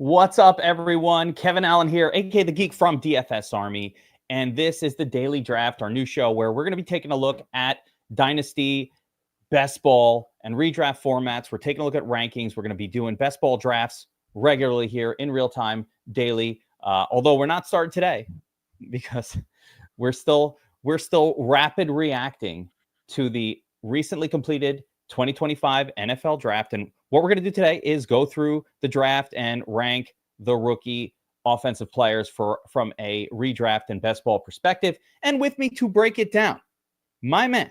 What's up, everyone? Kevin Allen here, aka the Geek from DFS Army. And this is the Daily Draft, our new show where we're going to be taking a look at Dynasty, Best Ball, and redraft formats. We're taking a look at rankings. We're going to be doing Best Ball drafts regularly here in real time, daily. Although we're not starting today because we're still rapid reacting to the recently completed 2025 NFL draft. And what we're going to do today is go through the draft and rank the rookie offensive players from a redraft and best ball perspective. And with me to break it down, my man,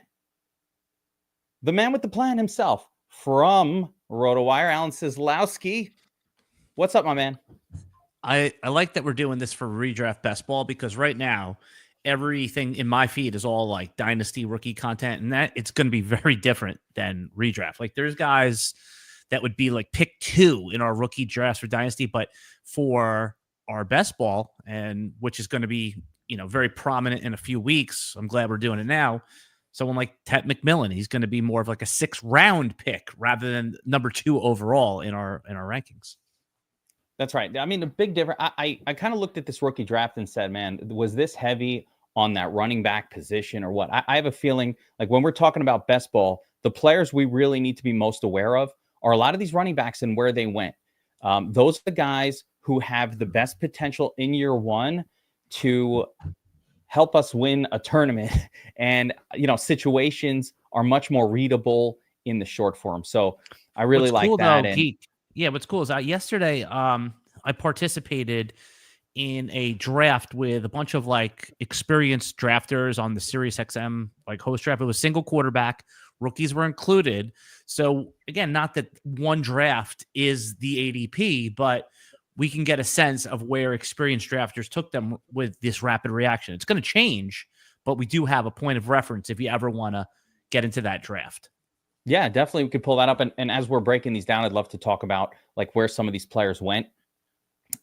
the man with the plan himself from RotoWire, Alan Seslowsky. What's up, my man? I like that we're doing this for redraft best ball because right now everything in my feed is all like dynasty rookie content, and that it's going to be very different than redraft. Like there's guys that would be like pick 2 in our rookie drafts for dynasty, but for our best ball, and which is going to be, very prominent in a few weeks. I'm glad we're doing it now. Someone like Tet McMillan, he's going to be more of like a 6th round pick rather than number 2 overall in our rankings. That's right. I mean, the big difference, I kind of looked at this rookie draft and said, man, was this heavy on that running back position or what? I have a feeling like when we're talking about best ball, the players we really need to be most aware of are a lot of these running backs and where they went. Those are the guys who have the best potential in year one to help us win a tournament. And, situations are much more readable in the short form. So I really like that. Though, Geek. Yeah, what's cool is yesterday I participated in a draft with a bunch of like experienced drafters on the SiriusXM like host draft. It was single quarterback, rookies were included. So again, not that one draft is the ADP, but we can get a sense of where experienced drafters took them with this rapid reaction. It's going to change, but we do have a point of reference if you ever want to get into that draft. Yeah, definitely. We could pull that up. And as we're breaking these down, I'd love to talk about like where some of these players went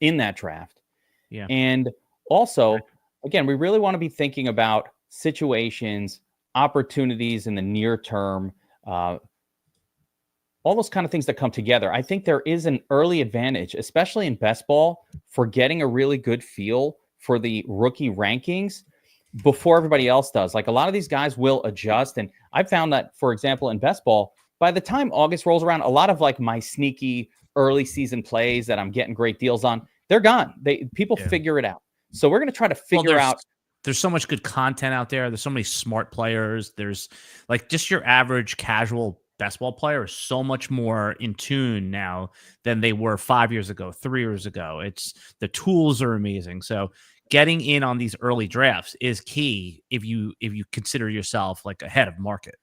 in that draft. Yeah. And also, again, we really want to be thinking about situations, opportunities in the near term, all those kind of things that come together. I think there is an early advantage, especially in best ball, for getting a really good feel for the rookie rankings before everybody else does. Like a lot of these guys will adjust. And I found that, for example, in best ball, by the time August rolls around, a lot of like my sneaky early season plays that I'm getting great deals on, they're gone. People figure it out. So we're going to try to figure out. There's so much good content out there. There's so many smart players. There's like just your average casual best ball player is so much more in tune now than they were 5 years ago, 3 years ago. It's the tools are amazing. So getting in on these early drafts is key if you consider yourself like ahead of market.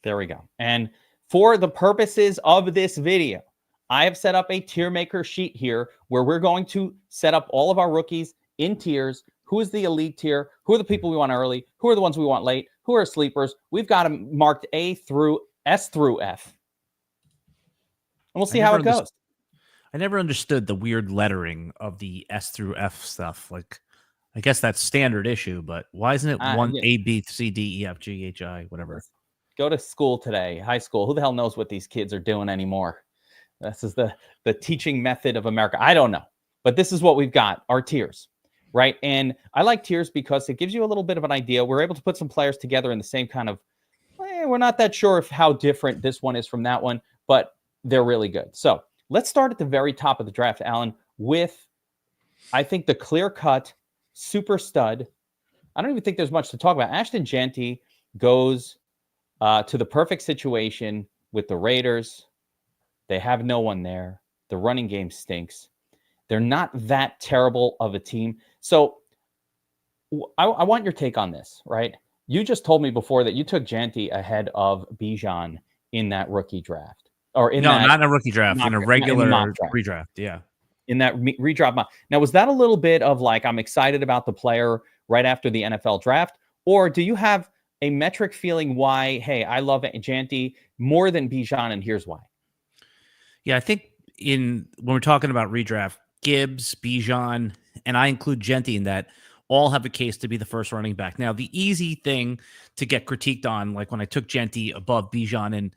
There we go. And for the purposes of this video, I have set up a tier maker sheet here where we're going to set up all of our rookies in tiers. Who is the elite tier? Who are the people we want early? Who are the ones we want late? Who are sleepers? We've got them marked A through S through F. And we'll see how it goes. I never understood the weird lettering of the S through F stuff. Like, I guess that's standard issue, but why isn't it A, B, C, D, E, F, G, H, I, whatever? Go to school today, high school. Who the hell knows what these kids are doing anymore? This is the teaching method of America. I don't know, but this is what we've got, our tiers, right? And I like tiers because it gives you a little bit of an idea. We're able to put some players together in the same kind of, we're not that sure of how different this one is from that one, but they're really good. So let's start at the very top of the draft, Alan, with, I think, the clear-cut super stud. I don't even think there's much to talk about. Ashton Jeanty goes to the perfect situation with the Raiders. They have no one there. The running game stinks. They're not that terrible of a team. So I want your take on this, right? You just told me before that you took Jeanty ahead of Bijan in that rookie draft. Not in a rookie draft, in a regular redraft. Yeah. In that redraft mock. Now, was that a little bit of like, I'm excited about the player right after the NFL draft? Or do you have a metric feeling why, hey, I love Jeanty more than Bijan, and here's why? Yeah, I think when we're talking about redraft, Gibbs, Bijan, and I include Jeanty in that, all have a case to be the first running back. Now, the easy thing to get critiqued on, like when I took Jeanty above Bijan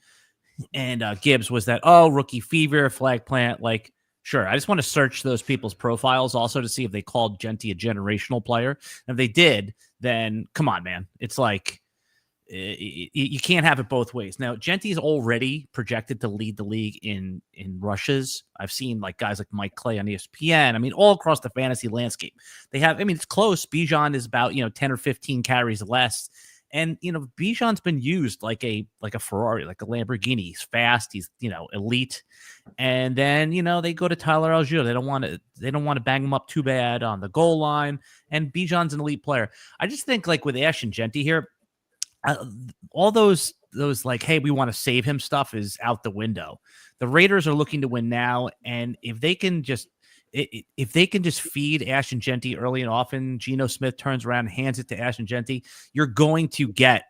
and Gibbs, was that, rookie fever, flag plant. Like, Sure. I just want to search those people's profiles also to see if they called Genty a generational player. And if they did, then come on, man. It's like you can't have it both ways. Now, Genty's already projected to lead the league in rushes. I've seen like guys like Mike Clay on ESPN. I mean, all across the fantasy landscape. They have, I mean, it's close. Bijan is about, 10 or 15 carries less. And, Bijan's been used like a Ferrari, like a Lamborghini. He's fast. He's, elite. And then, they go to Tyler Algier. They don't want to bang him up too bad on the goal line. And Bijan's an elite player. I just think like with Ashton Genty here, all those like, hey, we want to save him stuff is out the window. The Raiders are looking to win now. And if they can just feed Ashton Genty early and often, Geno Smith turns around and hands it to Ashton Genty, you're going to get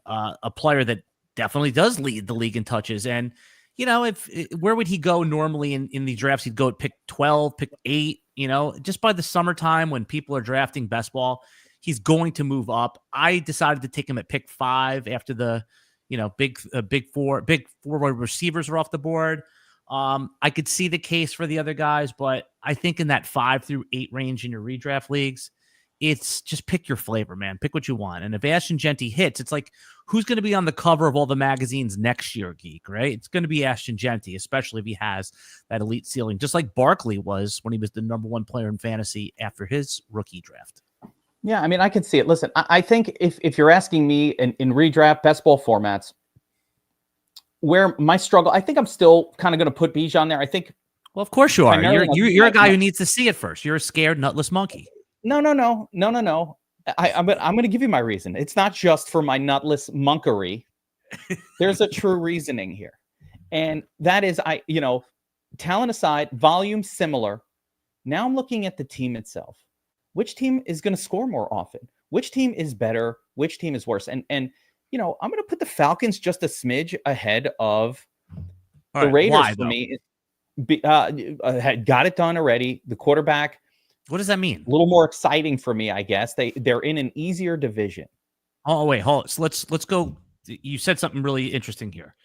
a player that definitely does lead the league in touches. And, where would he go normally in the drafts? He'd go at pick 12, pick 8, just by the summertime when people are drafting best ball, he's going to move up. I decided to take him at pick 5 after the, big four receivers are off the board. I could see the case for the other guys, but I think in that 5 through 8 range in your redraft leagues, it's just pick your flavor, man. Pick what you want. And if Ashton Genty hits, it's like, who's going to be on the cover of all the magazines next year, Geek, right? It's going to be Ashton Genty, especially if he has that elite ceiling, just like Barkley was when he was the number 1 player in fantasy after his rookie draft. Yeah, I mean, I can see it. Listen, I think if you're asking me in redraft best ball formats, where my struggle, I think I'm still kind of going to put Bijan there. I think. Well, of course you are. You're a guy who needs to see it first. You're a scared, nutless monkey. No. I'm going to give you my reason. It's not just for my nutless monkery. There's a true reasoning here. And that is, talent aside, volume similar. Now I'm looking at the team itself. Which team is going to score more often? Which team is better? Which team is worse? And I'm going to put the Falcons just a smidge ahead of the Raiders. Why, for me. Had got it done already. The quarterback. What does that mean? A little more exciting for me, I guess. They're in an easier division. Oh, wait, hold on. So let's go. You said something really interesting here.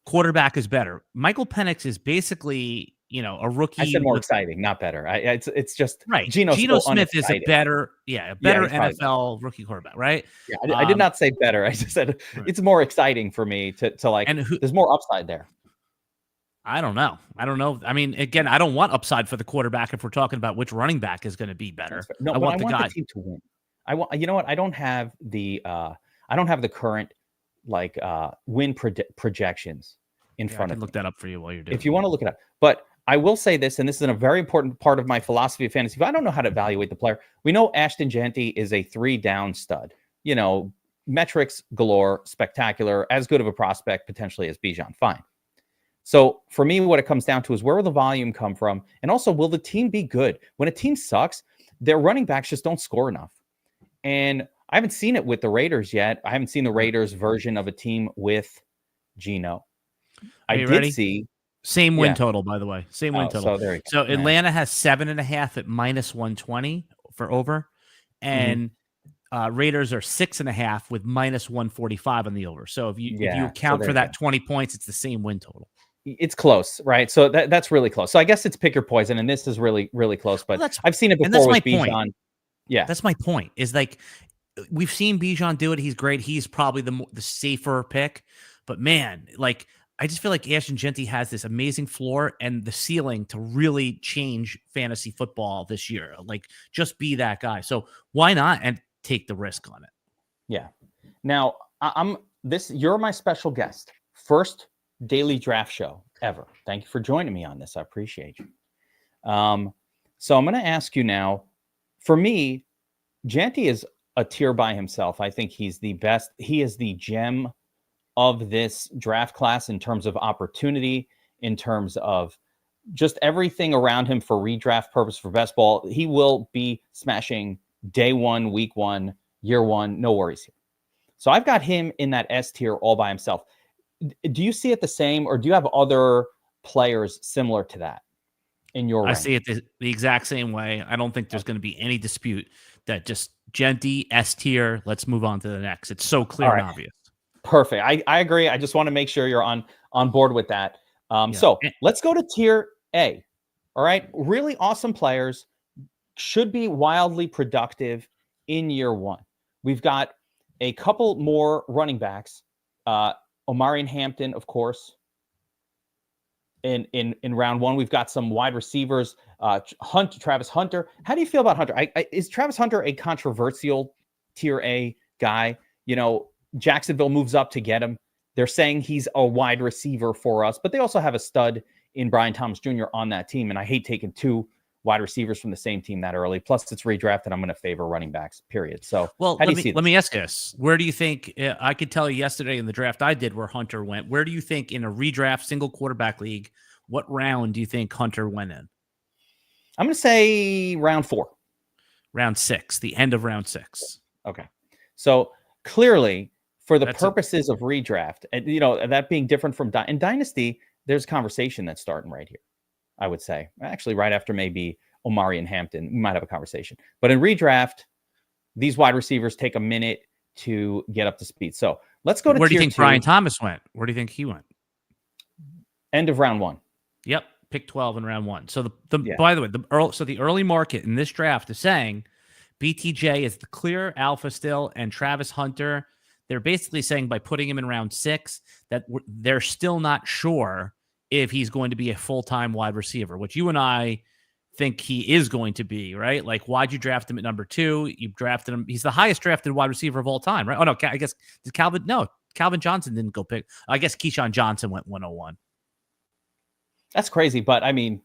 Quarterback is better. Michael Penix is basically, a rookie. I said more exciting, not better. It's just right. Geno Smith is a better NFL rookie quarterback, right? Yeah, I did not say better. I just said it's more exciting for me to like. And there's more upside there. I don't know. I mean, again, I don't want upside for the quarterback if we're talking about which running back is going to be better. No, I want the team to win. I want. You know what? I don't have the current win projections in front of me. Look that up for you while you're doing. If you want to look it up, but I will say this, and this is a very important part of my philosophy of fantasy. If I don't know how to evaluate the player, we know Ashton Genty is a 3-down stud. Metrics galore, spectacular, as good of a prospect potentially as Bijan. Fine. So for me, what it comes down to is where will the volume come from? And also, will the team be good? When a team sucks, their running backs just don't score enough. And I haven't seen it with the Raiders yet. I haven't seen the Raiders version of a team with Geno. I did see. Same win total, by the way. Same win total. So Atlanta has 7.5 at -120 for over. And Raiders are 6.5 with -145 on the over. So if you account for that 20 points, it's the same win total. It's close, right? So that's really close. So I guess it's pick your poison, and this is really, really close. But I've seen it before with Bijan. Yeah, that's my point. Is like we've seen Bijan do it. He's great. He's probably the safer pick. But man, like I just feel like Ashton Genty has this amazing floor and the ceiling to really change fantasy football this year. Like just be that guy. So why not and take the risk on it? Yeah. Now you're my special guest. First daily draft show ever. Thank you for joining me on this. I appreciate you. So I'm going to ask you now, for me, Genty is a tier by himself. I think he's the best. He is the gem of this draft class in terms of opportunity, in terms of just everything around him for redraft purpose for best ball. He will be smashing day 1, week 1, year 1. No worries here. So I've got him in that S tier all by himself. Do you see it the same, or do you have other players similar to that in your rank? I see it the exact same way. I don't think there's going to be any dispute that just Genty, S tier, let's move on to the next. It's so clear and obvious. Perfect. I agree. I just want to make sure you're on board with that. So let's go to tier A. All right. Really awesome players, should be wildly productive in year one. We've got a couple more running backs. Omarion Hampton, of course. In round one, we've got some wide receivers. Travis Hunter. How do you feel about Hunter? Is Travis Hunter a controversial tier A guy? You know, Jacksonville moves up to get him. They're saying he's a wide receiver for us, but they also have a stud in Brian Thomas Jr. on that team. And I hate taking two wide receivers from the same team that early. Plus, it's redraft, and I'm going to favor running backs, period. So, well, let me ask you this. Where do you think, I could tell you yesterday in the draft I did where Hunter went. Where do you think in a redraft single quarterback league, what round do you think Hunter went in? I'm going to say round 4. Round 6, the end of round 6. Okay. So, clearly, for the purposes of redraft, and you know, that being different from in Dynasty, there's conversation that's starting right here. I would say, actually, right after maybe Omarion Hampton, we might have a conversation. But in redraft, these wide receivers take a minute to get up to speed. So let's go to where do you think 2. Brian Thomas went? Where do you think he went? End of round 1. Yep, pick 12 in round 1. So by the way, the early market in this draft is saying BTJ is the clear alpha still, and Travis Hunter. They're basically saying by putting him in round 6 that they're still not sure if he's going to be a full-time wide receiver, which you and I think he is going to be, right? Like, why'd you draft him at number 2? You drafted him. He's the highest drafted wide receiver of all time, right? Oh, no, I guess Calvin Johnson didn't go pick. I guess Keyshawn Johnson went 101. That's crazy. But I mean,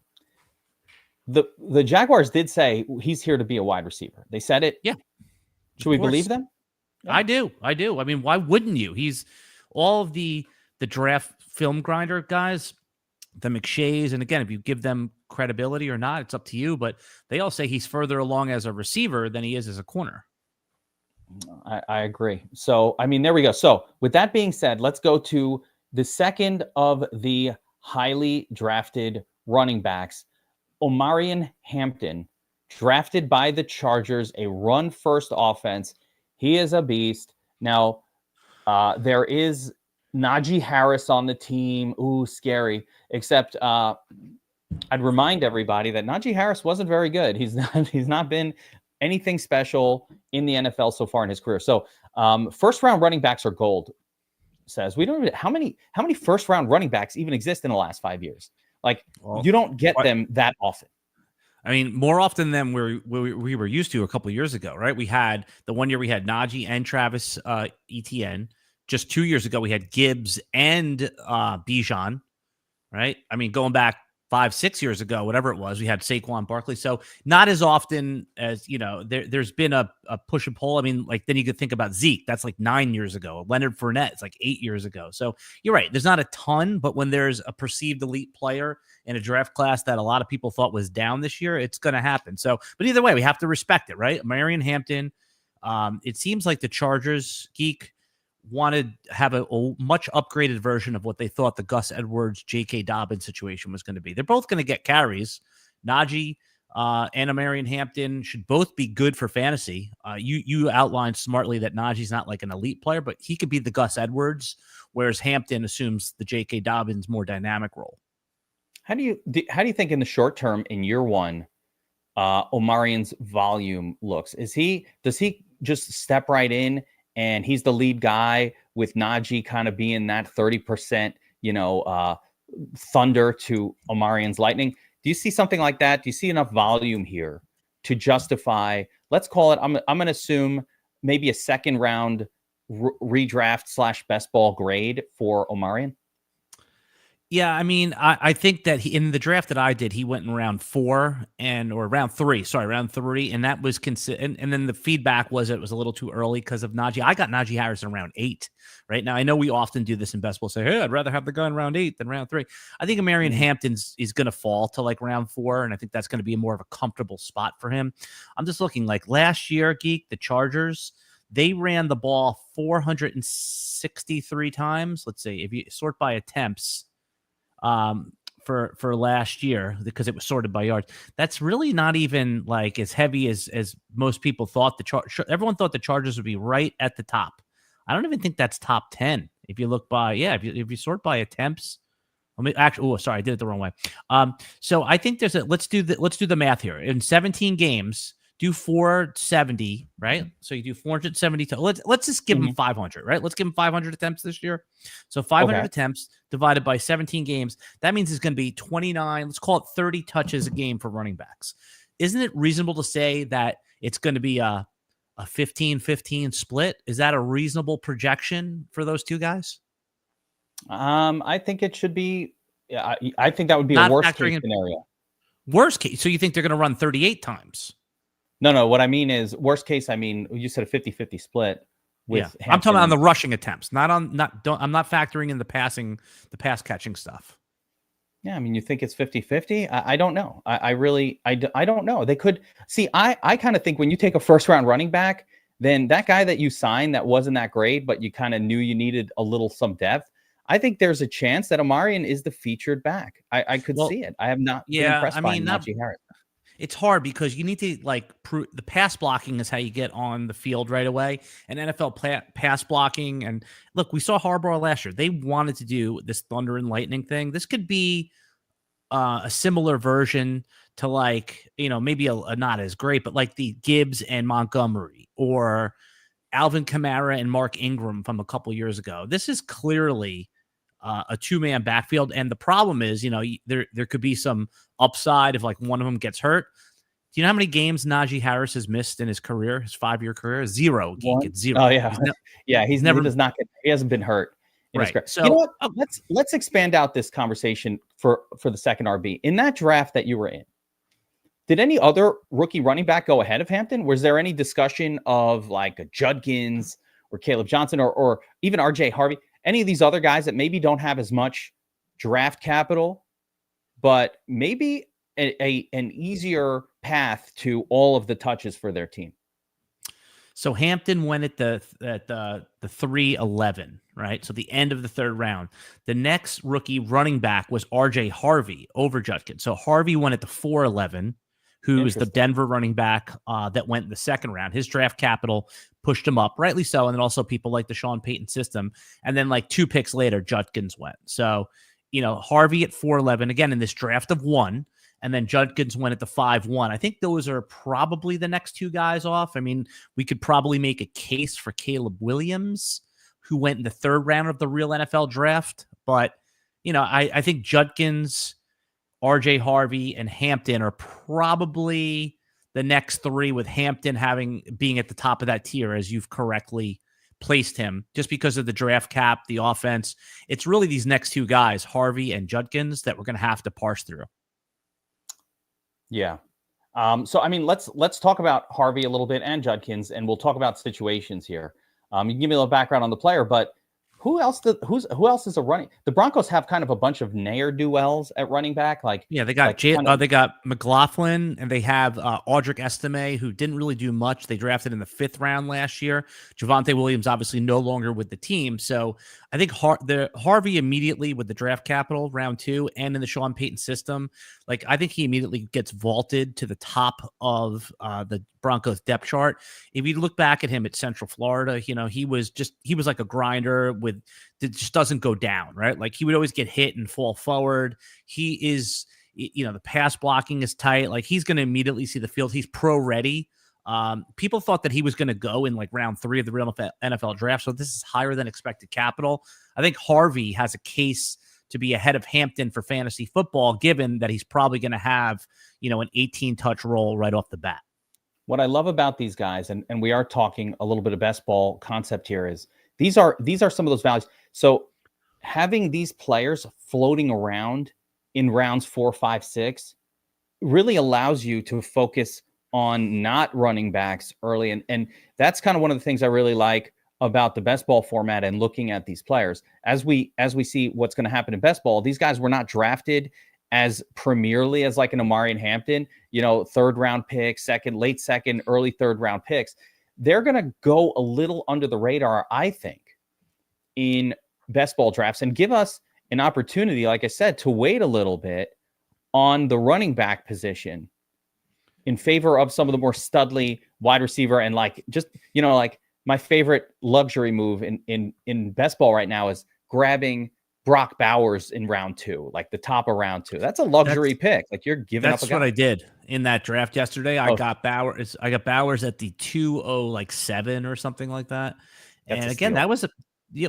the Jaguars did say he's here to be a wide receiver. They said it. Yeah. Should we believe them? Yeah. I do. I mean, why wouldn't you? He's all of the draft film grinder guys, the McShays, and again, if you give them credibility or not, it's up to you, but they all say he's further along as a receiver than he is as a corner. I agree. So, I mean, there we go. So, with that being said, let's go to the second of the highly drafted running backs, Omarion Hampton, drafted by the Chargers, a run-first offense. He is a beast. Now, there is Najee Harris on the team. Ooh, scary. Except I'd remind everybody that Najee Harris wasn't very good. He's not been anything special in the NFL so far in his career. So first round running backs are gold. Says we don't even, how many first round running backs even exist in the last 5 years? Like, you don't get them that often. I mean, more often than we were used to a couple of years ago, right? We had the one year we had Najee and Travis Etienne. Just 2 years ago, we had Gibbs and Bijan, right? I mean, going back 5-6 years ago, whatever it was, we had Saquon Barkley. So not as often as, you know, there's been a push and pull. I mean, like, then you could think about Zeke. That's like 9 years ago. Leonard Fournette, it's like 8 years ago. So you're right. There's not a ton, but when there's a perceived elite player in a draft class that a lot of people thought was down this year, it's going to happen. So, but either way, we have to respect it, right? Omarion Hampton. It seems like the Chargers, Geek, wanted to have a much upgraded version of what they thought the Gus Edwards, J.K. Dobbins situation was going to be. They're both going to get carries. Najee and Omarion Hampton should both be good for fantasy. You outlined smartly that Najee's not like an elite player, but he could be the Gus Edwards, whereas Hampton assumes the J.K. Dobbins more dynamic role. How do you think in the short term in year one, Omarion's volume looks? Does he just step right in and he's the lead guy with Najee kind of being that 30%, thunder to Omarion's lightning? Do you see something like that? Do you see enough volume here to justify, let's call it, I'm going to assume maybe a second round redraft / best ball grade for Omarion? Yeah, I mean, I think that in the draft that I did, he went in round 4 round 3, and that was and then the feedback was it was a little too early because of Najee. I got Najee Harris in round 8. Right now, I know we often do this in best ball, say, hey, I'd rather have the guy in round 8 than round 3. I think Omarion Hampton is going to fall to like round 4, and I think that's going to be more of a comfortable spot for him. I'm just looking like last year, Geek, the Chargers, they ran the ball 463 times. Let's see, if you sort by attempts, for last year, because it was sorted by yards. That's really not even like as heavy as most people thought. Everyone thought the Chargers would be right at the top. I don't even think that's top 10. If you look by, if you sort by attempts, Let me actually. Oh, sorry, I did it the wrong way. So I think let's do the math here. In 17 games, do 470, right? So you do 470. Let's just give him 500, right? Let's give him 500 attempts this year. So 500 attempts divided by 17 games. That means it's going to be 29. Let's call it 30 touches a game for running backs. Isn't it reasonable to say that it's going to be a 15-15 split? Is that a reasonable projection for those two guys? I think it should be. Yeah, I think that would be Not a worst case factoring scenario. Worst case. So you think they're going to run 38 times? No. What I mean is worst case. I mean, you said a 50-50 split. With Hampton. I'm talking about on the rushing attempts, I'm not factoring in the pass catching stuff. Yeah, I mean, you think it's 50-50? I don't know. I really don't know. They could see. I kind of think when you take a first round running back, then that guy that you signed that wasn't that great, but you kind of knew you needed some depth. I think there's a chance that Amarian is the featured back. I could see it. I have not been impressed by Najee Harris. It's hard because you need to prove the pass blocking is how you get on the field right away. And NFL pass blocking. And look, we saw Harbaugh last year. They wanted to do this thunder and lightning thing. This could be a similar version to maybe a not as great, but like the Gibbs and Montgomery or Alvin Kamara and Mark Ingram from a couple years ago. This is clearly a two-man backfield. And the problem is, there could be some upside if one of them gets hurt. Do you know how many games Najee Harris has missed in his career, his 5-year career? Zero. Geek, it's zero. Oh yeah. He hasn't been hurt. Right. So you know what? Let's expand out this conversation for the second RB. In that draft that you were in, did any other rookie running back go ahead of Hampton? Was there any discussion of a Judkins or Caleb Johnson or even RJ Harvey? Any of these other guys that maybe don't have as much draft capital, but maybe an easier path to all of the touches for their team? So Hampton went at the 3-11, right? So the end of the third round. The next rookie running back was RJ Harvey over Judkins. So Harvey went at the 4-11, who is the Denver running back that went in the second round. His draft capital pushed him up, rightly so. And then also people like the Sean Payton system. And then 2 picks later, Judkins went. So, Harvey at 4-11, again, in this draft of 1. And then Judkins went at the 5-1. I think those are probably the next 2 guys off. I mean, we could probably make a case for Caleb Williams, who went in the third round of the real NFL draft. But, I think Judkins, RJ Harvey, and Hampton are probably the next 3, with Hampton being at the top of that tier, as you've correctly placed him, just because of the draft cap, the offense. It's really these next 2 guys, Harvey and Judkins, that we're going to have to parse through. Yeah. So, I mean, let's talk about Harvey a little bit and Judkins, and we'll talk about situations here. You can give me a little background on the player, but who else is a running? The Broncos have kind of a bunch of ne'er-do-wells at running back. They got McLaughlin, and they have Audric Estime, who didn't really do much. They drafted in the 5th round last year. Javonte Williams obviously no longer with the team. So I think Harvey immediately with the draft capital round 2 and in the Sean Payton system, I think he immediately gets vaulted to the top of the Broncos depth chart. If you look back at him at Central Florida, he was like a grinder that just doesn't go down, right? He would always get hit and fall forward. He is, the pass blocking is tight. He's going to immediately see the field. He's pro ready. People thought that he was going to go in round 3 of the real NFL draft. So this is higher than expected capital. I think Harvey has a case to be ahead of Hampton for fantasy football, given that he's probably going to have, an 18-touch role right off the bat. What I love about these guys, and we are talking a little bit of best ball concept here, is these are some of those values. So having these players floating around in rounds 4, 5, 6 really allows you to focus on not running backs early. And that's kind of one of the things I really like about the best ball format and looking at these players. As we see what's going to happen in best ball, these guys were not drafted as premierly as an Amari and Hampton, 3rd round pick, late second, early 3rd round picks. They're going to go a little under the radar, I think, in best ball drafts and give us an opportunity, like I said, to wait a little bit on the running back position in favor of some of the more studly wide receiver. And my favorite luxury move in best ball right now is grabbing Brock Bowers in round 2, like the top of round 2. That's a luxury pick. Like you're giving up a guy. That's what I did in that draft yesterday. I Oh, got Bowers. I got Bowers at the 207 or something like that. That's And a again, steal. that was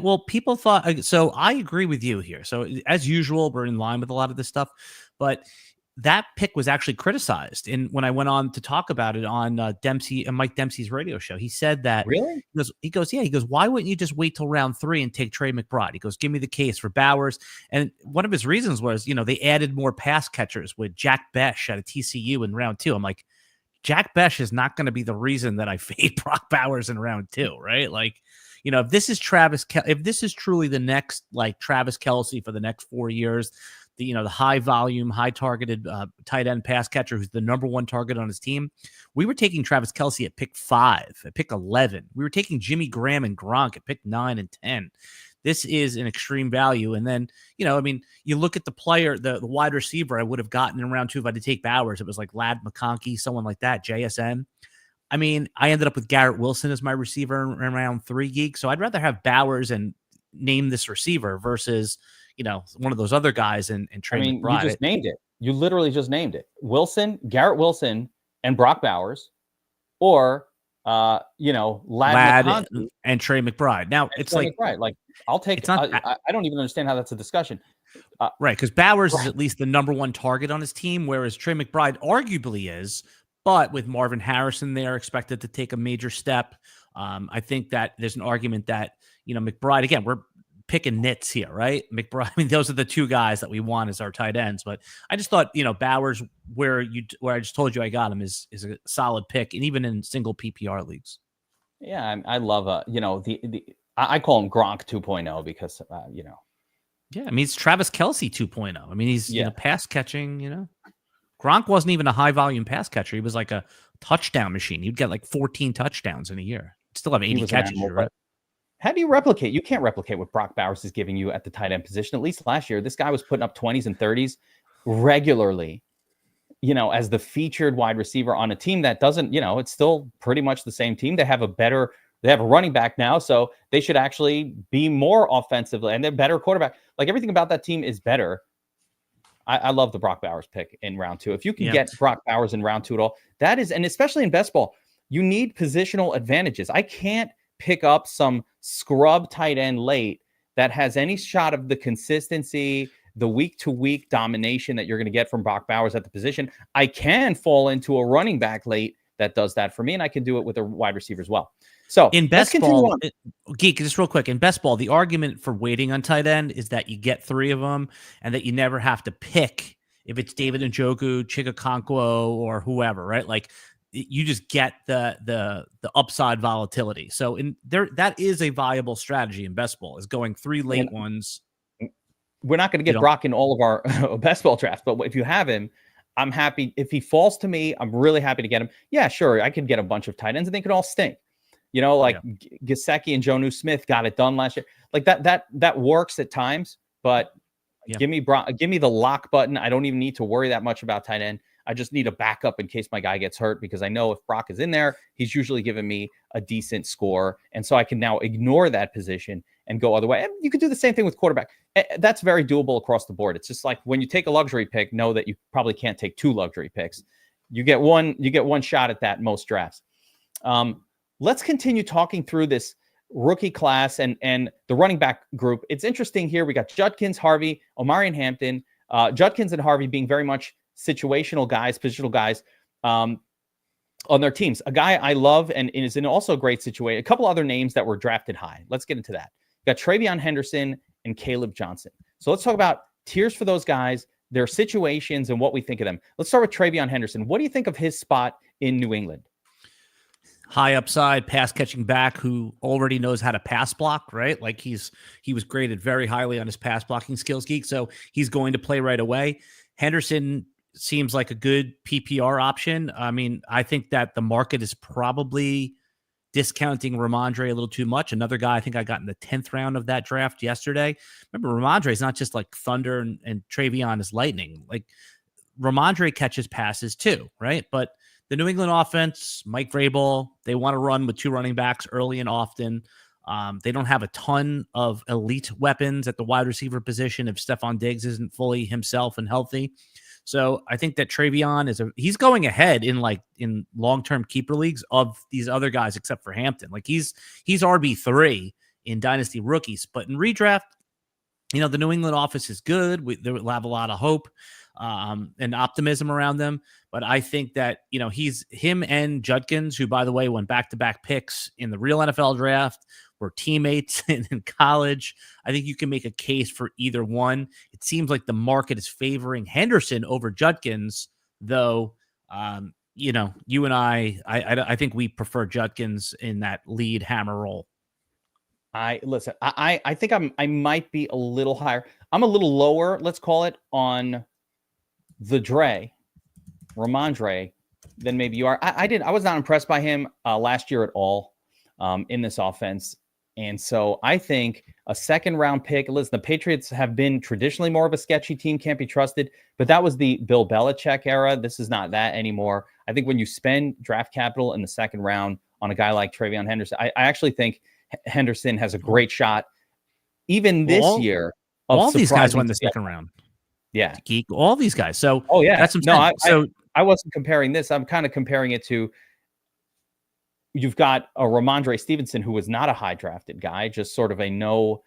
well, people thought so. I agree with you here. So as usual, we're in line with a lot of this stuff, but that pick was actually criticized. And when I went on to talk about it on Dempsey and Mike Dempsey's radio show, he said that Really? he goes, why wouldn't you just wait till round 3 and take Trey McBride? He goes, give me the case for Bowers. And one of his reasons was, they added more pass catchers with Jack Besh out of TCU in round 2. I'm like, Jack Besh is not going to be the reason that I fade Brock Bowers in round 2, right? Like, if this is if this is truly the next like Travis Kelce for the next 4 years, the high volume, high targeted tight end pass catcher who's the number 1 target on his team. We were taking Travis Kelce at pick 5, at pick 11. We were taking Jimmy Graham and Gronk at pick 9 and 10. This is an extreme value. And then, you look at the player, the wide receiver I would have gotten in round 2 if I had to take Bowers. It was like Lad McConkey, someone like that, JSN. I ended up with Garrett Wilson as my receiver in round 3, Geek. So I'd rather have Bowers and name this receiver versus one of those other guys and Trey McBride. You just named it. You literally just named it. Garrett Wilson, and Brock Bowers, or Lad and Trey McBride. Now it's like McBride. Like I'll take. It's not, I don't even understand how that's a discussion. Right, because Bowers is at least the number 1 target on his team, whereas Trey McBride arguably is. But with Marvin Harrison there, expected to take a major step. I think that there's an argument that McBride, again, we're picking nits here, right? McBride, those are the 2 guys that we want as our tight ends. But I just thought, Bowers, where I just told you I got him, is a solid pick, and even in single PPR leagues. Yeah, I love I call him Gronk 2.0 because Yeah, it's Travis Kelce 2.0. He's pass catching. Gronk wasn't even a high volume pass catcher. He was like a touchdown machine. He'd get like 14 touchdowns in a year. He'd still have 80 catches. Right? How do you replicate? You can't replicate what Brock Bowers is giving you at the tight end position. At least last year, this guy was putting up 20s and 30s regularly, as the featured wide receiver on a team that doesn't, it's still pretty much the same team. They have a running back now, so they should actually be more offensive, and they're better quarterback. Like everything about that team is better. I love the Brock Bowers pick in round 2. If you can get Brock Bowers in round 2 at all, that is, and especially in best ball, you need positional advantages. I can't pick up some scrub tight end late that has any shot of the consistency, the week-to-week domination that you're going to get from Brock Bowers at the position. I can fall into a running back late that does that for me, and I can do it with a wide receiver as well. So in best ball, Geek, just real quick, in best ball, the argument for waiting on tight end is that you get 3 of them and that you never have to pick if it's David Njoku, Chigakonkwo, or whoever, right? Like you just get the upside volatility. So in there, that is a viable strategy in best ball, is going 3 late ones. We're not going to get Brock in all of our best ball drafts, but if you have him, I'm happy. If he falls to me, I'm really happy to get him. Yeah, sure, I could get a bunch of tight ends and they could all stink. Gesicki and Jonnu Smith got it done last year. Like that works at times, but give me the lock button. I don't even need to worry that much about tight end. I just need a backup in case my guy gets hurt, because I know if Brock is in there, he's usually giving me a decent score. And so I can now ignore that position and go other way. And you could do the same thing with quarterback. That's very doable across the board. It's just like when you take a luxury pick, know that you probably can't take 2 luxury picks. You get one shot at that most drafts. Let's continue talking through this rookie class and the running back group. It's interesting here. We got Judkins, Harvey, Omari, and Hampton. Judkins and Harvey being very much situational guys, positional guys on their teams. A guy I love and is in also a great situation. A couple other names that were drafted high. Let's get into that. We got Travion Henderson and Caleb Johnson. So let's talk about tiers for those guys, their situations, and what we think of them. Let's start with Travion Henderson. What do you think of his spot in New England? High upside pass catching back who already knows how to pass block, right? Like he was graded very highly on his pass blocking skills, Geek. So he's going to play right away. Henderson seems like a good PPR option. I think that the market is probably discounting Ramondre a little too much. Another guy I think I got in the 10th round of that draft yesterday. Remember, Ramondre is not just like thunder and Travion is lightning. Like Ramondre catches passes too, right? But the New England offense, Mike Vrabel, they want to run with 2 running backs early and often. They don't have a ton of elite weapons at the wide receiver position if Stephon Diggs isn't fully himself and healthy. So I think that Travion he's going ahead in long-term keeper leagues of these other guys, except for Hampton. Like he's RB3 in dynasty rookies, but in redraft, the New England office is good. They will have a lot of hope and optimism around them. But I think that, he's him and Judkins, who, by the way, went back-to-back picks in the real NFL draft, were teammates in college. I think you can make a case for either one. It seems like the market is favoring Henderson over Judkins, though, you and I think we prefer Judkins in that lead hammer role. I think I might be a little higher. I'm a little lower, let's call it, on the Ramondre, than maybe you are. I was not impressed by him last year at all in this offense. And so I think a second round pick, listen, the Patriots have been traditionally more of a sketchy team, can't be trusted, but that was the Bill Belichick era. This is not that anymore. I think when you spend draft capital in the second round on a guy like Travion Henderson, I actually think Henderson has a great shot even this year. All these guys went in the second round. Yeah. Geek, all these guys. So that's what I'm saying. I wasn't comparing this. I'm kind of comparing it to, you've got a Ramondre Stevenson, who was not a high drafted guy, just sort of a no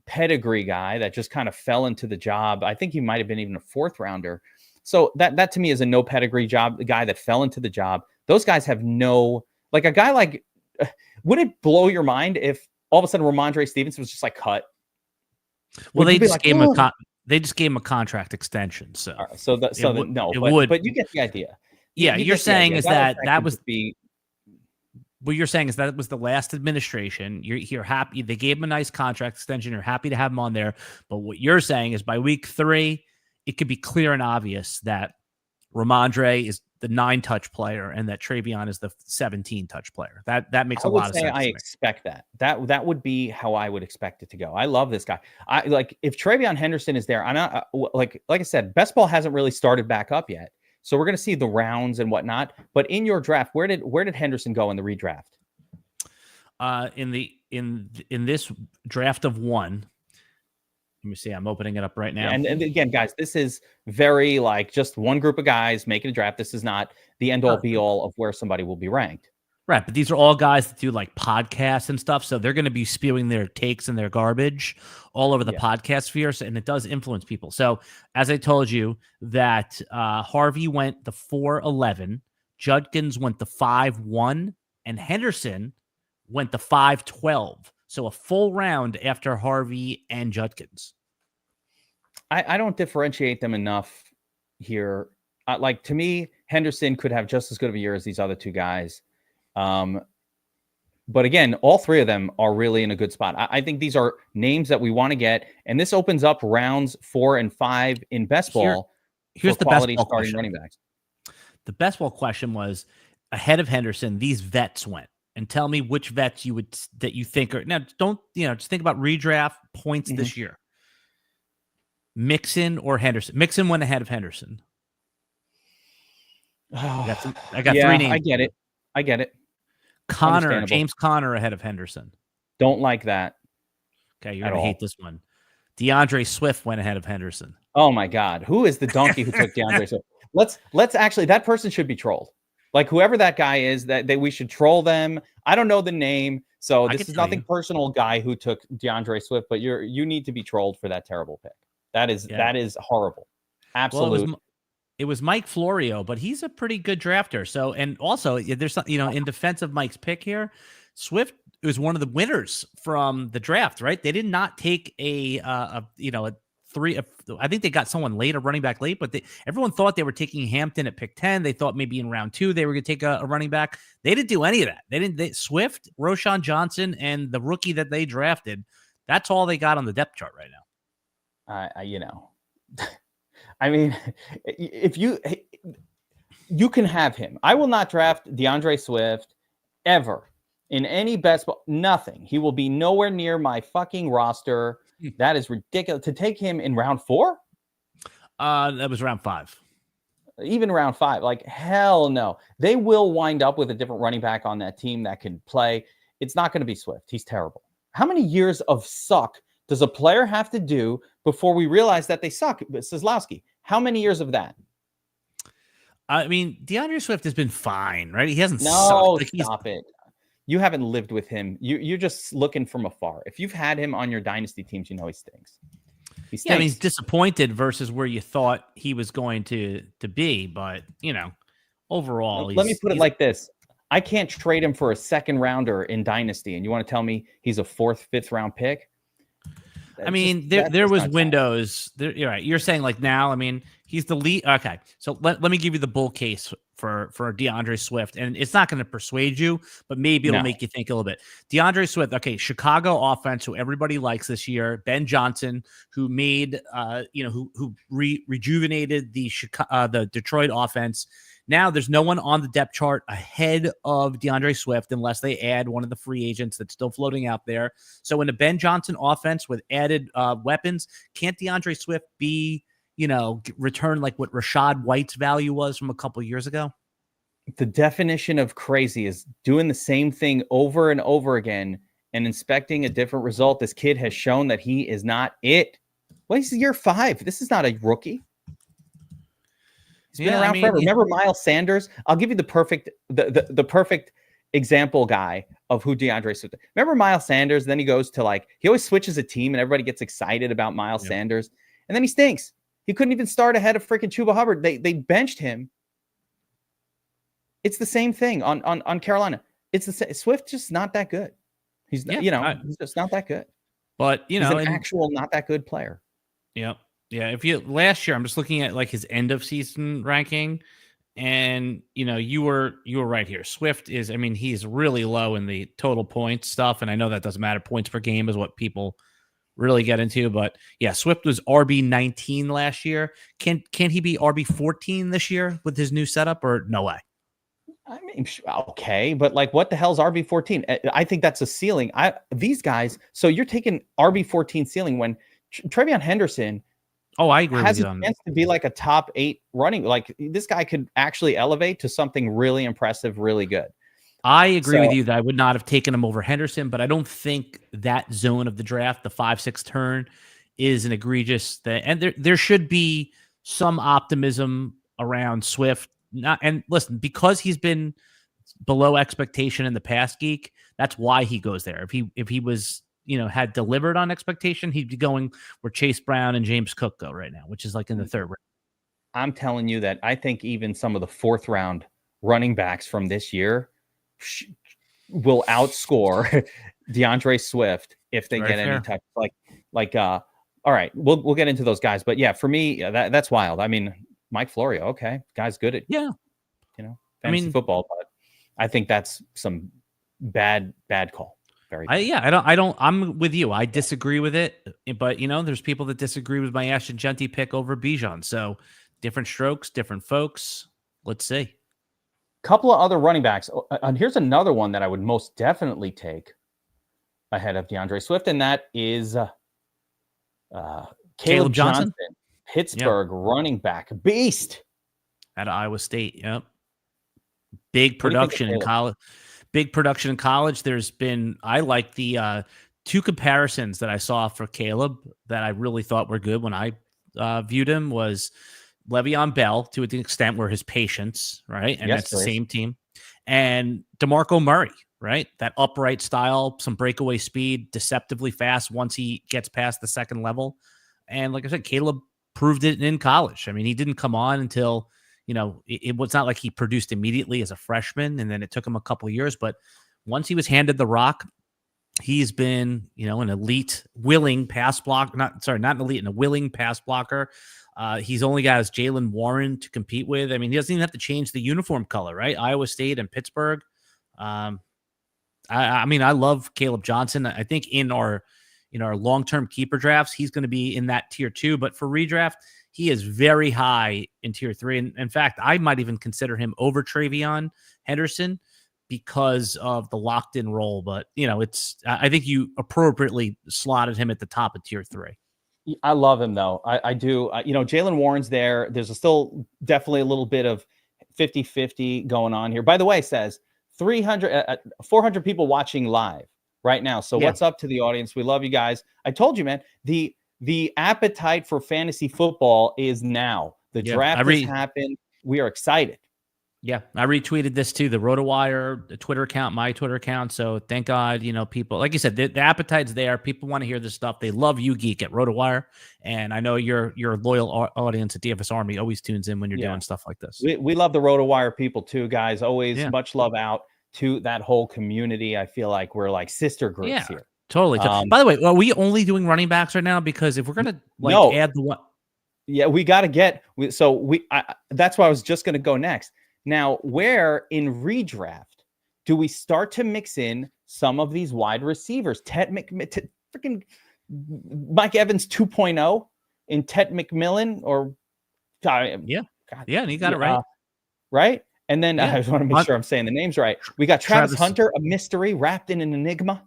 pedigree guy that just kind of fell into the job. I think he might have been even a fourth rounder. So that to me is a no pedigree job, the guy that fell into the job. Those guys have a guy like, would it blow your mind if all of a sudden Ramondre Stevenson was just cut? Well, they just gave him a contract extension. So, but you get the idea. Yeah, you're saying is that was what you're saying is that was the last administration. You're happy they gave him a nice contract extension. You're happy to have him on there. But what you're saying is by week 3, it could be clear and obvious that Ramondre is the 9-touch player and that Travion is the 17-touch player. That makes a lot of sense. I expect that would be how I would expect it to go. I love this guy. If Travion Henderson is there, I'm not like I said, best ball hasn't really started back up yet. So we're going to see the rounds and whatnot. But in your draft, where did Henderson go in the redraft? In this draft of 1, let me see. I'm opening it up right now. And again, guys, this is very just one group of guys making a draft. This is not the end all be all of where somebody will be ranked. Right. But these are all guys that do podcasts and stuff. So they're going to be spewing their takes and their garbage all over the podcast sphere. And it does influence people. So as I told you that Harvey went the 4-11, Judkins went the 5-1, and Henderson went the 5-12. So a full round after Harvey and Judkins. I don't differentiate them enough here. To me, Henderson could have just as good of a year as these other two guys. But again, all three of them are really in a good spot. I think these are names that we want to get, and this opens up rounds 4 and 5 in best ball. Here's the quality best ball starting question. Running backs. The best ball question was ahead of Henderson. These vets went, and tell me which vets that you think are now. Don't just think about redraft points this year. Mixon or Henderson? Mixon went ahead of Henderson. I got 3 names. I get it. James Conner ahead of Henderson. Don't like that. Okay, you're going to hate this one. DeAndre Swift went ahead of Henderson. Oh my God. Who is the donkey who took DeAndre Swift? Let's actually, that person should be trolled. Whoever that guy is, that we should troll them. I don't know the name. So this is nothing personal, guy who took DeAndre Swift, but you need to be trolled for that terrible pick. That is horrible. Absolutely. Well, it was Mike Florio, but he's a pretty good drafter. So, and also there's something, in defense of Mike's pick here, Swift was one of the winners from the draft, right? They did not take a 3. I think they got someone late, a running back late, but everyone thought they were taking Hampton at pick 10. They thought maybe in round 2 they were going to take a running back. They didn't do any of that. Swift, Roschon Johnson, and the rookie that they drafted. That's all they got on the depth chart right now. I mean, if you can have him. I will not draft DeAndre Swift ever in any best ball. Nothing. He will be nowhere near my fucking roster. That is ridiculous. To take him in round 4? That was round 5. Even round 5. Hell no. They will wind up with a different running back on that team that can play. It's not going to be Swift. He's terrible. How many years of suck does a player have to do before we realize that they suck? Seslowsky, how many years of that? I mean, DeAndre Swift has been fine, right? He hasn't No, sucked. Like stop it. You haven't lived with him. You're just looking from afar. If you've had him on your dynasty teams, you know he stinks. He stinks. Yeah, I mean, he's disappointed versus where you thought he was going to be, but overall, let me put it like this: I can't trade him for a second rounder in dynasty, and you want to tell me he's a 4th, 5th round pick? I mean, there was windows. You're right. You're saying like now. I mean, he's the lead. Okay, so let me give you the bull case for DeAndre Swift, and it's not going to persuade you, but maybe it'll make you think a little bit. DeAndre Swift. Okay, Chicago offense, who everybody likes this year. Ben Johnson, who made who rejuvenated the Detroit offense. Now there's no one on the depth chart ahead of DeAndre Swift unless they add one of the free agents that's still floating out there. So in a Ben Johnson offense with added weapons, can't DeAndre Swift be, return like what Rashad White's value was from a couple years ago? The definition of crazy is doing the same thing over and over again and expecting a different result. This kid has shown that he is not it. Well, he's year 5. This is not a rookie. He's been around forever. Remember Miles Sanders? I'll give you the perfect example guy of who DeAndre Swift is. Remember Miles Sanders? Then he goes to he always switches a team and everybody gets excited about Miles Sanders. And then he stinks. He couldn't even start ahead of freaking Chuba Hubbard. They benched him. It's the same thing on Carolina. It's the Swift just not that good. He's he's just not that good. But he's an actual not that good player. Yep. Yeah, if you last year, I'm just looking at his end of season ranking, and you were right here. Swift is, he's really low in the total points stuff, and I know that doesn't matter. Points per game is what people really get into, but yeah, Swift was RB19 last year. Can he be RB14 this year with his new setup, or no way? I mean, okay, but what the hell's RB14? I think that's a ceiling. These guys. So you're taking RB14 ceiling when Trevion Henderson. Oh, I agree. Has a chance to be a top 8 running. This guy could actually elevate to something really impressive, really good. I agree with you that I would not have taken him over Henderson, but I don't think that zone of the draft, the 5-6 turn, is an egregious thing. And there should be some optimism around Swift. And listen, because he's been below expectation in the past, Geek, that's why he goes there. If he was had delivered on expectation, he'd be going where Chase Brown and James Cook go right now, which is in the 3rd round. I'm telling you that I think even some of the 4th round running backs from this year will outscore DeAndre Swift if they get any type all right, we'll get into those guys. But yeah, for me, that's wild. I mean, Mike Florio, okay, guy's good at fantasy football, but I think that's some bad call. I'm with you. I disagree with it, but there's people that disagree with my Ashton Genty pick over Bijan. So different strokes, different folks. Let's see. Couple of other running backs. And here's another one that I would most definitely take ahead of DeAndre Swift, and that is Caleb Johnson, Pittsburgh running back beast out of Iowa State. Yep, big production in college. Big production in college. I like the 2 comparisons that I saw for Caleb that I really thought were good when I viewed him was Le'Veon Bell to an extent where his patience, right? And that's the same team. And DeMarco Murray, right? That upright style, some breakaway speed, deceptively fast once he gets past the 2nd level. And like I said, Caleb proved it in college. I mean, he didn't come on until it was not like he produced immediately as a freshman, and then it took him a couple of years. But once he was handed the rock, he's been, an elite, willing pass block. Not an elite, and a willing pass blocker. He's only got his Jalen Warren to compete with. I mean, he doesn't even have to change the uniform color, right? Iowa State and Pittsburgh. I love Caleb Johnson. I think in our long-term keeper drafts, he's going to be in that tier 2. But for redraft, he is very high in tier 3. And in fact, I might even consider him over Trevion Henderson because of the locked-in role. But, I think you appropriately slotted him at the top of tier 3. I love him, though. I do. Jalen Warren's there. There's still definitely a little bit of 50-50 going on here. By the way, says 400 people watching live right now. So what's up to the audience? We love you guys. I told you, man, the appetite for fantasy football is now. The draft has happened. We are excited. Yeah, I retweeted this too, the RotoWire, the Twitter account, my Twitter account. So thank God, people, like you said, the appetite's there. People want to hear this stuff. They love you, Geek, at RotoWire. And I know your loyal audience at DFS Army always tunes in when you're doing stuff like this. We love the RotoWire people too, guys. Always much love out to that whole community. I feel like we're like sister groups here. Totally. By the way, are we only doing running backs right now? Because if we're going to add the one. Yeah, we got to get. That's why I was just going to go next. Now, where in redraft do we start to mix in some of these wide receivers? Freaking Mike Evans 2.0 in Ted McMillan and he got it right. Right? And then I just want to make sure I'm saying the names right. We got Travis Hunter, a mystery wrapped in an enigma,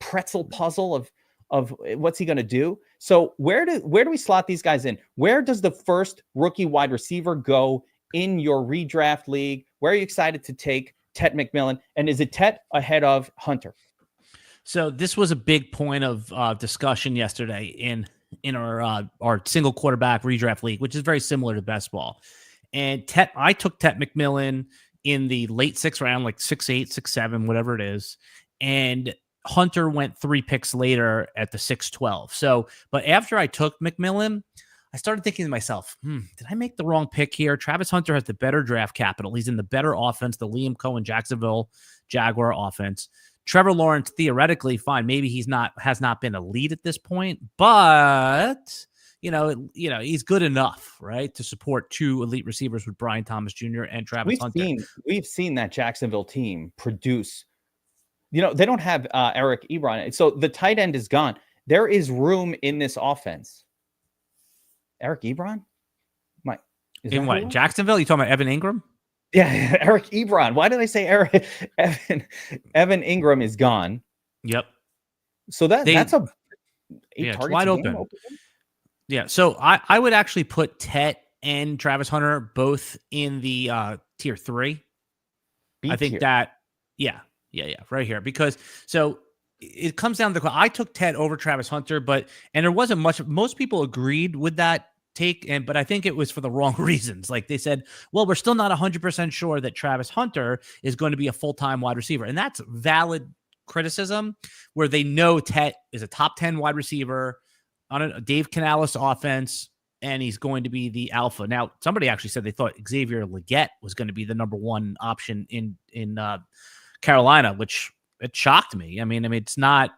pretzel puzzle of what's he going to do? So where do we slot these guys in? Where does the first rookie wide receiver go in your redraft league? Where are you excited to take Ted McMillan? And is it Ted ahead of Hunter? So this was a big point of discussion yesterday in our single quarterback redraft league, which is very similar to best ball. And I took Ted McMillan in the late 6th round, like 6'8", 6'7", whatever it is. And Hunter went 3 picks later at the 6'12". So, but after I took McMillan, I started thinking to myself, did I make the wrong pick here? Travis Hunter has the better draft capital. He's in the better offense, the Liam Cohen Jacksonville Jaguar offense. Trevor Lawrence, theoretically, fine. Maybe has not been elite at this point, but he's good enough, right, to support 2 elite receivers with Brian Thomas Jr. and Travis Hunter. We've seen that Jacksonville team produce. They don't have Eric Ebron, so the tight end is gone. There is room in this offense. Eric Ebron? In what? Jacksonville? You talking about Evan Ingram? Yeah, Eric Ebron. Why did I say Eric? Evan Ingram is gone. Yep. So that's a it's wide open. Yeah. So I would actually put Tet and Travis Hunter both in the tier 3. I think that, yeah, right here. Because so it comes down to I took Ted over Travis Hunter, and there wasn't much. Most people agreed with that take, but I think it was for the wrong reasons. Like they said, well, we're still not 100% sure that Travis Hunter is going to be a full-time wide receiver, and that's valid criticism. Where they know Ted is a top 10 wide receiver on a Dave Canales offense, and he's going to be the alpha. Now, somebody actually said they thought Xavier Legette was going to be the number 1 option in Carolina, which it shocked me. I mean, it's not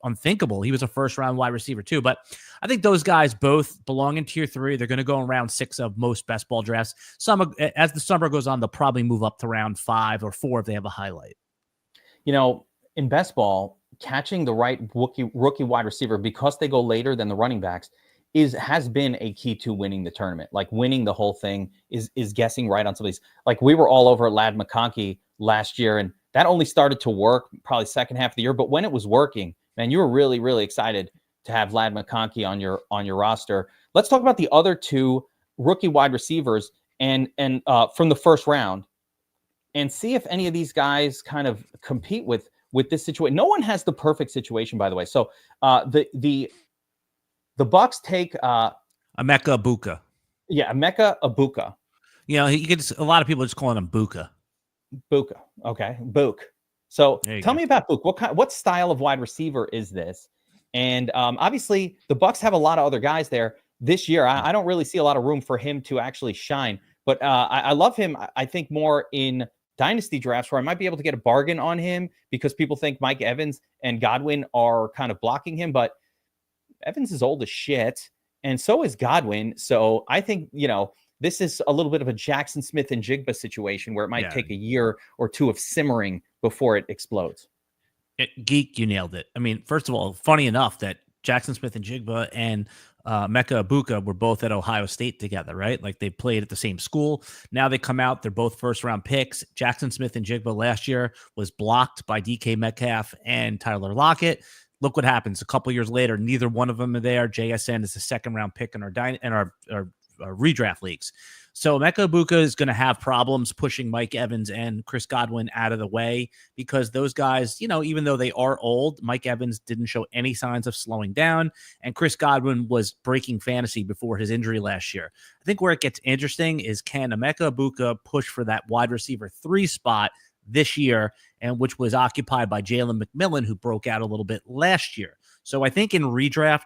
unthinkable. He was a first-round wide receiver too, but I think those guys both belong in tier 3. They're going to go in round 6 of most best ball drafts. Some, as the summer goes on, they'll probably move up to round 5 or 4 if they have a highlight. In best ball, catching the right rookie wide receiver, because they go later than the running backs, has been a key to winning the tournament. Like winning the whole thing is guessing right on some of these. Like we were all over Ladd McConkey last year, and that only started to work probably second half of the year. But when it was working, man, you were really, really excited to have Ladd McConkey on your roster. Let's talk about the other 2 rookie wide receivers and from the first round, and see if any of these guys kind of compete with this situation. No one has the perfect situation, by the way. So the Bucks take Emeka Egbuka. Yeah, Emeka Egbuka. He gets a lot of people just calling him Buka. Buka. Okay, Book. So tell me about Book. What style of wide receiver is this? And obviously, the Bucks have a lot of other guys there this year. I don't really see a lot of room for him to actually shine. But I love him, I think, more in dynasty drafts where I might be able to get a bargain on him because people think Mike Evans and Godwin are kind of blocking him. But Evans is old as shit, and so is Godwin. So I think, this is a little bit of a Jackson Smith and Jigba situation where it might take a year or 2 of simmering before it explodes. Geek, you nailed it. I mean, first of all, funny enough that Jackson Smith and Jigba and Emeka Egbuka were both at Ohio State together, right? Like they played at the same school. Now they come out, they're both first-round picks. Jackson Smith and Jigba last year was blocked by DK Metcalf and Tyler Lockett. Look what happens. A couple years later, neither one of them are there. JSN is the second-round pick in our redraft leagues. So Emeka Egbuka is going to have problems pushing Mike Evans and Chris Godwin out of the way because those guys, even though they are old, Mike Evans didn't show any signs of slowing down, and Chris Godwin was breaking fantasy before his injury last year. I think where it gets interesting is, can Emeka Egbuka push for that wide receiver 3 spot this year, and which was occupied by Jalen McMillan, who broke out a little bit last year. So I think in redraft,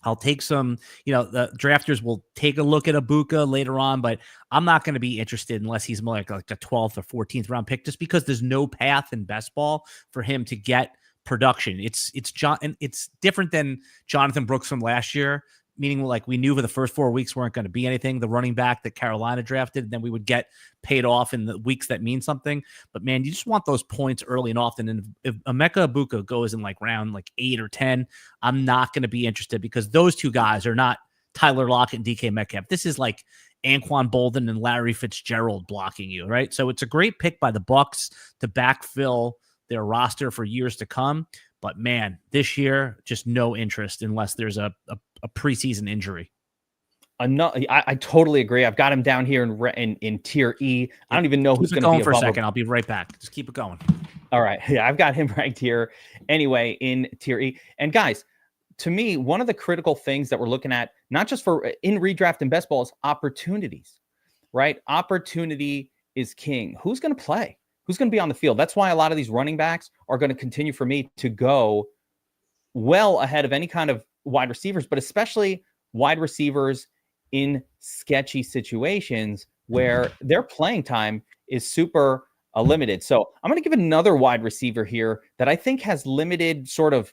I'll take some, the drafters will take a look at Egbuka later on, but I'm not going to be interested unless he's more like a 12th or 14th round pick, just because there's no path in best ball for him to get production. It's different than Jonathan Brooks from last year, meaning like we knew for the first 4 weeks weren't going to be anything. The running back that Carolina drafted, and then we would get paid off in the weeks that mean something. But man, you just want those points early and often. And if Emeka Egbuka goes in like round 8 or 10, I'm not going to be interested, because those two guys are not Tyler Lockett and DK Metcalf. This is like Anquan Bolden and Larry Fitzgerald blocking you, right? So it's a great pick by the Bucs to backfill their roster for years to come. But man, this year, just no interest unless there's a preseason injury. I totally agree. I've got him down here in tier E. I don't even know who's going to be for a second. I'll be right back. Just keep it going. All right. Yeah, I've got him ranked here anyway in tier E. And guys, to me, one of the critical things that we're looking at, not just for in redraft and best ball, is opportunities, right? Opportunity is king. Who's going to play? Who's going to be on the field? That's why a lot of these running backs are going to continue for me to go well ahead of any kind of wide receivers, but especially wide receivers in sketchy situations where their playing time is super limited. So I'm going to give another wide receiver here that I think has limited sort of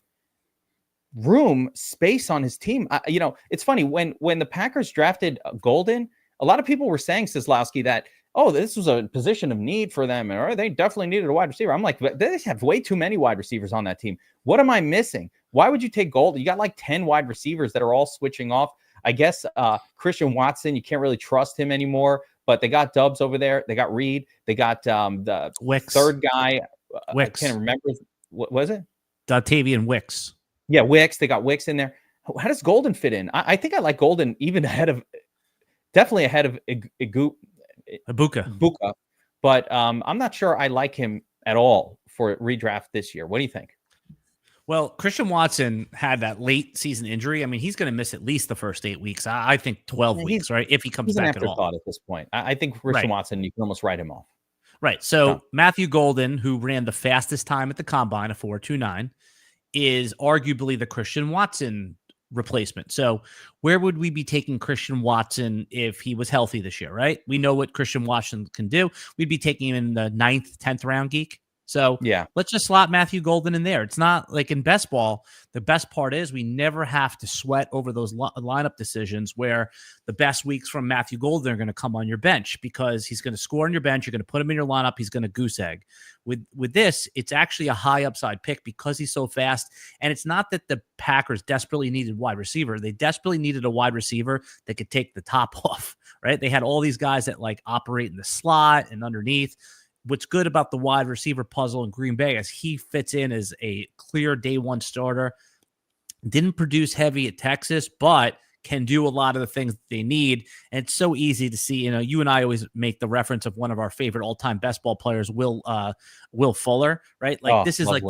space on his team. It's funny, when the Packers drafted Golden, a lot of people were saying, Seslowsky, that, oh, this was a position of need for them, or they definitely needed a wide receiver. I'm like, they have way too many wide receivers on that team. What am I missing? Why would you take Golden? You got like 10 wide receivers that are all switching off. I guess Christian Watson, you can't really trust him anymore, but they got Dubs over there. They got Reed. They got the Wicks. Third guy. Wicks. I can't remember. What was it? Dotavian Wicks. Yeah, Wicks. They got Wicks in there. How does Golden fit in? I think I like Golden definitely ahead of Egbuka. But I'm not sure I like him at all for redraft this year. What do you think? Well, Christian Watson had that late season injury. I mean, he's going to miss at least the first 8 weeks. I think 12 weeks, right? If he comes back at all. At this point, I think Christian Watson, you can almost write him off. Right. So Matthew Golden, who ran the fastest time at the combine, a 4.29, is arguably the Christian Watson replacement. So where would we be taking Christian Watson if he was healthy this year, right? We know what Christian Watson can do. We'd be taking him in the 9th, 10th round, Geek. So yeah, let's just slot Matthew Golden in there. It's not like in best ball. The best part is we never have to sweat over those lineup decisions where the best weeks from Matthew Golden are going to come on your bench because he's going to score on your bench. You're going to put him in your lineup. He's going to goose egg. With this, it's actually a high upside pick because he's so fast. And it's not that the Packers desperately needed wide receiver. They desperately needed a wide receiver that could take the top off, right? They had all these guys that like operate in the slot and underneath. What's good about the wide receiver puzzle in Green Bay is he fits in as a clear day one starter. Didn't produce heavy at Texas, but can do a lot of the things that they need. And it's so easy to see. You and I always make the reference of one of our favorite all-time best ball players, Will Fuller, right? Like this is like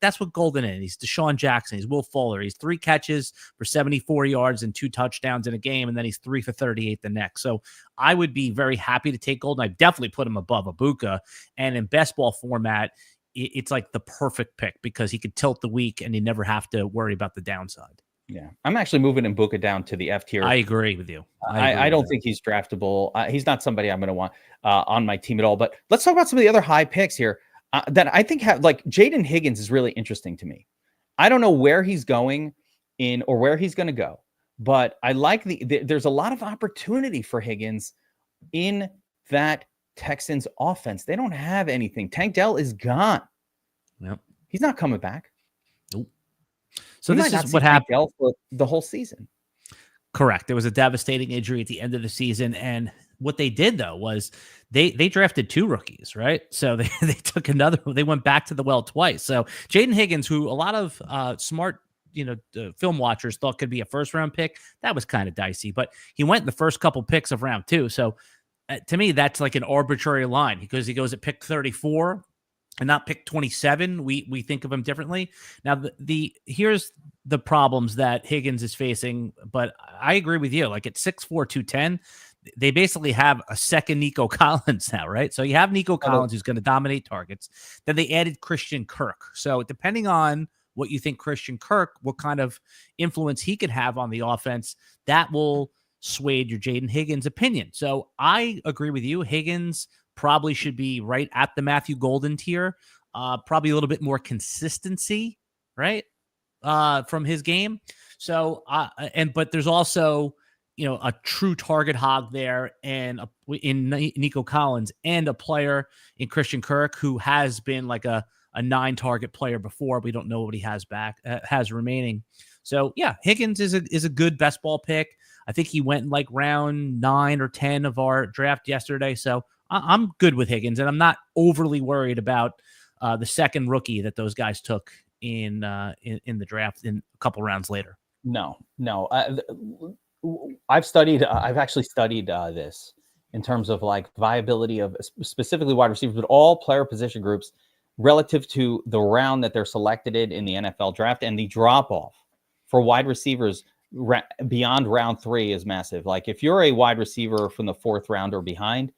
that's what Golden is. He's Deshaun Jackson. He's Will Fuller. He's 3 catches for 74 yards and 2 touchdowns in a game, and then he's 3 for 38 the next. So I would be very happy to take Golden. I definitely put him above Egbuka. And in best ball format, it's like the perfect pick because he could tilt the week and you never have to worry about the downside. Yeah, I'm actually moving Egbuka down to the F tier. I agree with you. I don't think he's draftable. He's not somebody I'm going to want on my team at all. But let's talk about some of the other high picks here that I think have, like Jaden Higgins is really interesting to me. I don't know where he's going in or where he's going to go, but I like there's a lot of opportunity for Higgins in that Texans offense. They don't have anything. Tank Dell is gone. Yep. He's not coming back. Nope. So this is what happened for the whole season. Correct. There was a devastating injury at the end of the season. And what they did, though, was they drafted 2 rookies, right? So they took they went back to the well twice. So Jaden Higgins, who a lot of smart film watchers thought could be a first round pick. That was kind of dicey, but he went in the first couple picks of round 2. So to me, that's like an arbitrary line because he goes at pick 34 and not pick 27. We think of him differently. Now, here's the problems that Higgins is facing, but I agree with you. Like at 6'4", 210, they basically have a second Nico Collins now, right? So you have Nico Collins who's going to dominate targets. Then they added Christian Kirk. So depending on what you think Christian Kirk, what kind of influence he could have on the offense, that will sway your Jaden Higgins opinion. So I agree with you. Higgins probably should be right at the Matthew Golden tier. Probably a little bit more consistency, right? From his game. So, but there's also, a true target hog there and in Nico Collins and a player in Christian Kirk who has been like a 9 target player before. We don't know what he has remaining. So yeah, Higgins is a good best ball pick. I think he went in like round 9 or 10 of our draft yesterday. So I'm good with Higgins, and I'm not overly worried about the second rookie that those guys took in the draft in a couple rounds later. No. I've actually studied this in terms of like viability of specifically wide receivers, but all player position groups relative to the round that they're selected in the NFL draft, and the drop off for wide receivers beyond round 3 is massive. Like if you're a wide receiver from the 4th round or behind,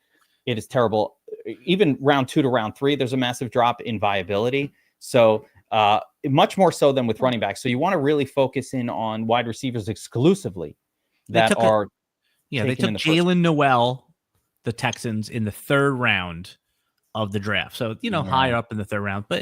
it is terrible. Even round 2 to round 3, there's a massive drop in viability. So much more so than with running backs. So you want to really focus in on wide receivers exclusively they took Jalen Noel, the Texans, in the 3rd round of the draft. So, higher up in the 3rd round, but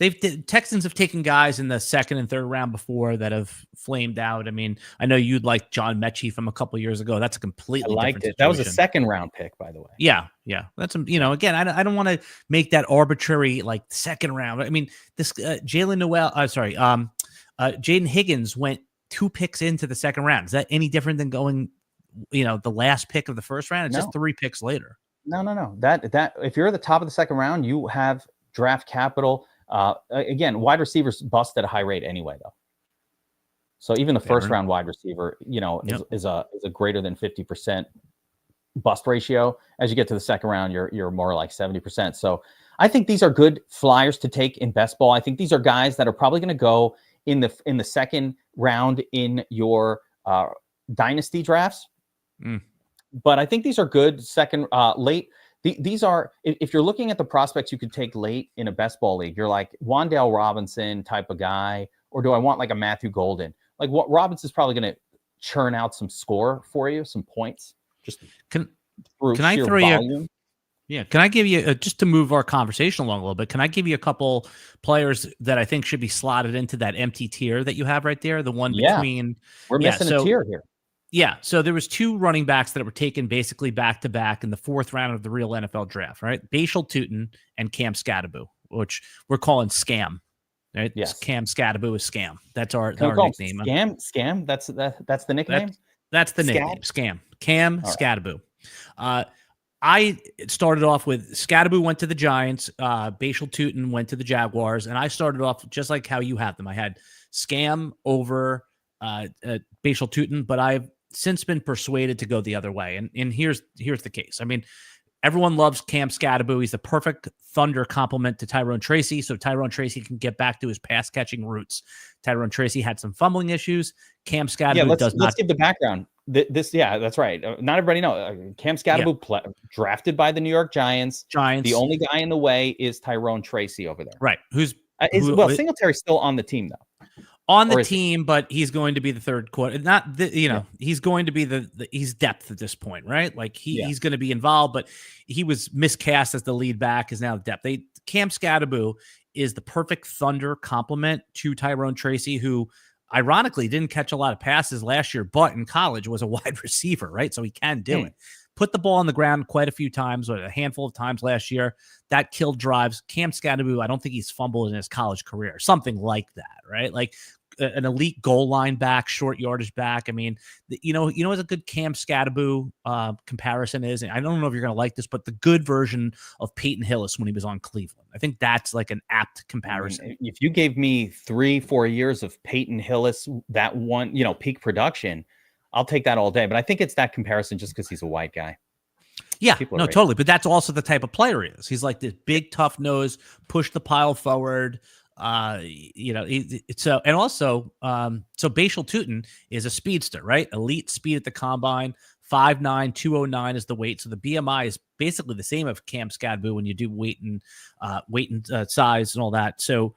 the Texans have taken guys in the 2nd and 3rd round before that have flamed out. I mean, I know you'd like John Mechie from a couple years ago. That's a completely different situation. That was a 2nd round pick, by the way. Yeah. That's, again, I don't want to make that arbitrary, like 2nd round. I mean, this Jaden Higgins went 2 picks into the 2nd round. Is that any different than going, the last pick of the 1st round? It's just 3 picks later. No. That if you're at the top of the 2nd round, you have draft capital. Again, wide receivers bust at a high rate anyway, though. So even the 1st round wide receiver, is a greater than 50% bust ratio. As you get to the 2nd round, you're more like 70%. So I think these are good flyers to take in best ball. I think these are guys that are probably going to go in the 2nd round in your dynasty drafts. But I think these are good second late. These are, if you're looking at the prospects you could take late in a best ball league, you're like Wan'Dale Robinson type of guy, or do I want like a Matthew Golden? Like what Robinson's probably going to churn out some score for you, some points. Just can I throw volume. Can I give you just to move our conversation along a little bit? Can I give you a couple players that I think should be slotted into that empty tier that you have right there? The one between we're missing a tier here. Yeah, so there was 2 running backs that were taken basically back to back in the 4th round of the real NFL draft, right? Bashal Tutin and Cam Scadaboo, which we're calling Scam, right? Yes, Cam Scadaboo is Scam. That's our nickname. Scam. That's the nickname. That's the nickname. Scam. Cam Scadaboo. I started off with Scadaboo went to the Giants, Bashal Tutin went to the Jaguars, and I started off just like how you have them. I had Scam over Bashal Tutin, but I've since been persuaded to go the other way. And here's the case. I mean, everyone loves Cam Scadaboo. He's the perfect Thunder complement to Tyrone Tracy, so Tyrone Tracy can get back to his pass-catching roots. Tyrone Tracy had some fumbling issues. Cam Scadaboo let's give the background. That's right. Not everybody knows. Cam Scadaboo drafted by the New York Giants. The only guy in the way is Tyrone Tracy over there. Right. Singletary's still on the team, though. On the team, but he's going to be the 3rd quarter. He's going to be he's depth at this point, right? Like he's going to be involved, but he was miscast as the lead back, is now depth. Cam Scadaboo is the perfect Thunder complement to Tyrone Tracy, who ironically didn't catch a lot of passes last year, but in college was a wide receiver, right? So he can do it. Put the ball on the ground quite a few times, or a handful of times last year. That killed drives. Cam Scadaboo, I don't think he's fumbled in his college career, something like that, right? Like an elite goal line back, short yardage back. I mean, you know what a good Cam Scadaboo comparison is. And I don't know if you're going to like this, but the good version of Peyton Hillis when he was on Cleveland. I think that's like an apt comparison. I mean, if you gave me 3-4 years of Peyton Hillis, that one, peak production, I'll take that all day. But I think it's that comparison just because he's a white guy. Yeah, no, totally. But that's also the type of player he is. He's like this big, tough nose, push the pile forward. So Bashal Tutin is a speedster, right? Elite speed at the combine, 5'9", 209 is the weight. So the BMI is basically the same of Cam Scadaboo when you do weight and size and all that. So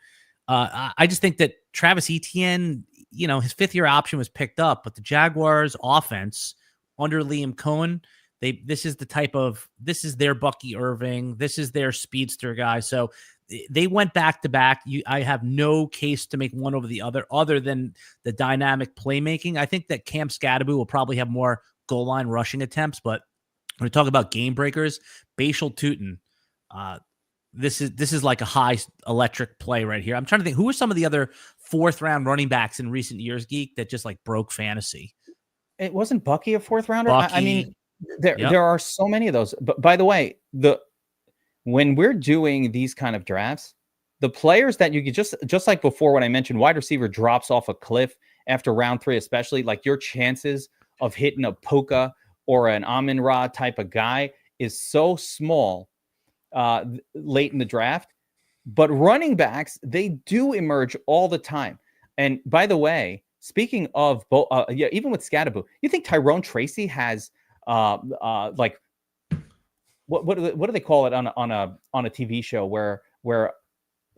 I just think that Travis Etienne, his 5th-year option was picked up, but the Jaguars offense under Liam Cohen, this is their Bucky Irving. This is their speedster guy. So they went back to back. I have no case to make one over the other than the dynamic playmaking. I think that Cam Scadaboo will probably have more goal line rushing attempts, but when we talk about game breakers, Bashal Tutin, this is like a high electric play right here. I'm trying to think, who are some of the other 4th-round running backs in recent years, Geek, that just like broke fantasy? It wasn't Bucky a 4th rounder. Bucky, I mean, there are so many of those. But by the way, when we're doing these kind of drafts, the players that you could just like before when I mentioned wide receiver drops off a cliff after round 3, especially, like your chances of hitting a Puka or an Amon-Ra type of guy is so small late in the draft. But running backs, they do emerge all the time. And by the way, speaking of even with Scadaboo, you think Tyrone Tracy has like what do they call it on a TV show where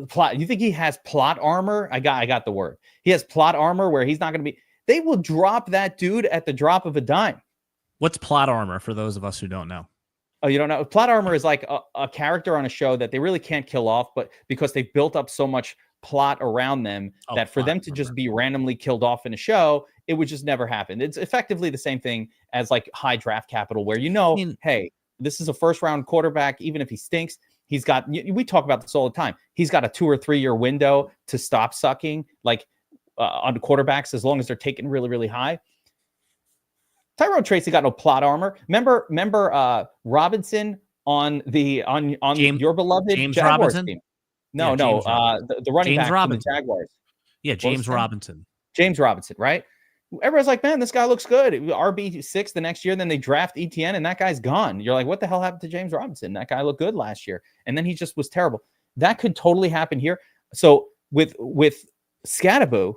plot? You think he has plot armor? I got the word. He has plot armor where he's not going to be. They will drop that dude at the drop of a dime. What's plot armor for those of us who don't know? Oh, you don't know? Plot armor is like a character on a show that they really can't kill off, but because they've built up so much plot around them that for them to just be randomly killed off in a show, it would just never happen. It's effectively the same thing as like high draft capital where, hey, this is a 1st-round quarterback. Even if he stinks, he's got, we talk about this all the time. He's got a 2 or 3 year window to stop sucking like on the quarterbacks as long as they're taken really, really high. Tyrone Tracy got no plot armor. Remember Robinson on your beloved James Jaguars Robinson team? No, the running back from the Jaguars. Yeah, James Robinson. James Robinson, right? Everyone's like, man, this guy looks good. RB6 the next year. Then they draft Etienne, and that guy's gone. You're like, what the hell happened to James Robinson? That guy looked good last year, and then he just was terrible. That could totally happen here. So with Scadaboo,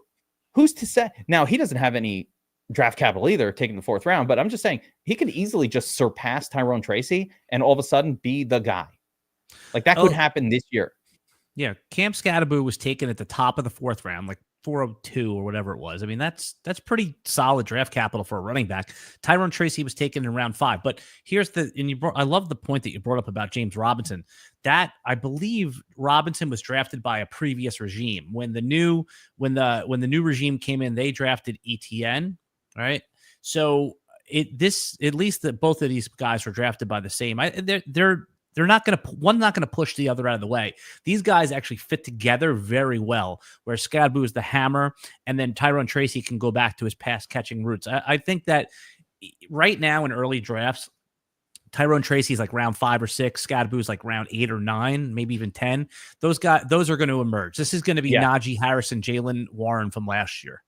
who's to say? Now he doesn't have any draft capital either, taking the 4th round. But I'm just saying he could easily just surpass Tyrone Tracy and all of a sudden be the guy. Like that could happen this year. Yeah, Cam Scadaboo was taken at the top of the 4th round, like 402 or whatever it was. I mean, that's pretty solid draft capital for a running back. Tyrone Tracy was taken in round 5. But here's I love the point that you brought up about James Robinson. That I believe Robinson was drafted by a previous regime. When the new regime came in, they drafted Etienne, right? So at least that both of these guys were drafted by the same. They're not going to push the other out of the way. These guys actually fit together very well, where Scadaboo is the hammer, and then Tyrone Tracy can go back to his pass catching roots. I think that right now in early drafts, Tyrone Tracy is like round 5 or 6. Scadaboo is like round 8 or 9, maybe even 10. Those are going to emerge. This is going to be Najee Harris and Jalen Warren from last year.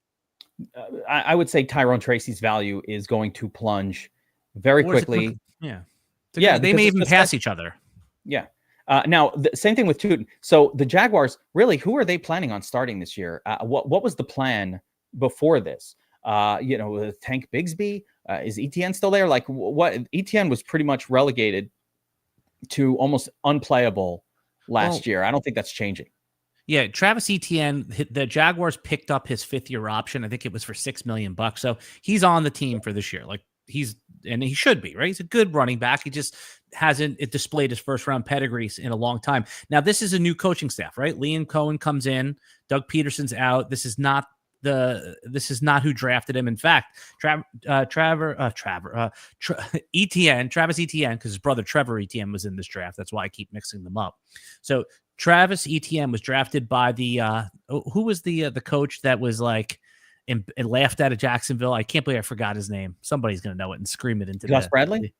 I would say Tyrone Tracy's value is going to plunge very quickly. They may even pass each other. Yeah. Now, the same thing with Tutin. So the Jaguars, really, who are they planning on starting this year? What was the plan before this? Tank Bigsby? Is Etienne still there? Like, what? Etienne was pretty much relegated to almost unplayable last year. I don't think that's changing. Yeah, Travis Etienne, the Jaguars picked up his 5th-year option. I think it was for $6 million. So he's on the team for this year. Like, and he should be, right? He's a good running back. He just hasn't displayed his 1st-round pedigrees in a long time. Now, this is a new coaching staff, right? Liam Cohen comes in, Doug Peterson's out. This is not who drafted him. In fact, Travis Etienne, because his brother Trevor Etienne was in this draft. That's why I keep mixing them up. So Travis Etienne was drafted by the who was the coach that was like and laughed out of Jacksonville. I can't believe I forgot his name. Somebody's gonna know it and scream it into Gus Bradley?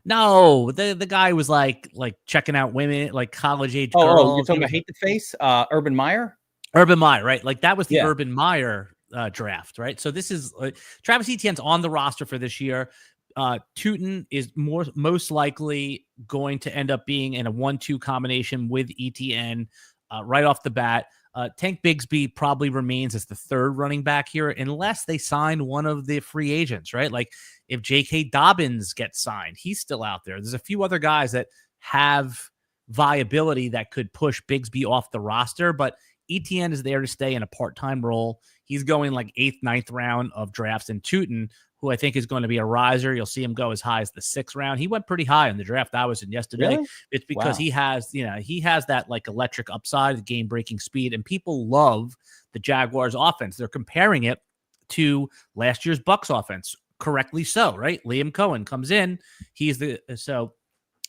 No, the guy was like checking out women, like college age Oh, you're girls. talking about Hate the Face, Urban Meyer? Urban Meyer, right? Like that was the Yeah. Urban Meyer draft, right? So this is Travis Etienne's on the roster for this year. Tootin is most likely going to end up being in a 1-2 combination with Etienne right off the bat. Tank Bigsby probably remains as the third running back here unless they sign one of the free agents, right? Like if J.K. Dobbins gets signed, he's still out there. There's a few other guys that have viability that could push Bigsby off the roster, but Etienne is there to stay in a part-time role. He's going like 8th, 9th round of drafts, and Tootin, who I think is going to be a riser. You'll see him go as high as the 6th round. He went pretty high in the draft I was in yesterday. Really? It's because he has that like electric upside, game-breaking speed, and people love the Jaguars offense. They're comparing it to last year's Bucs offense. Correctly so, right? Liam Cohen comes in. So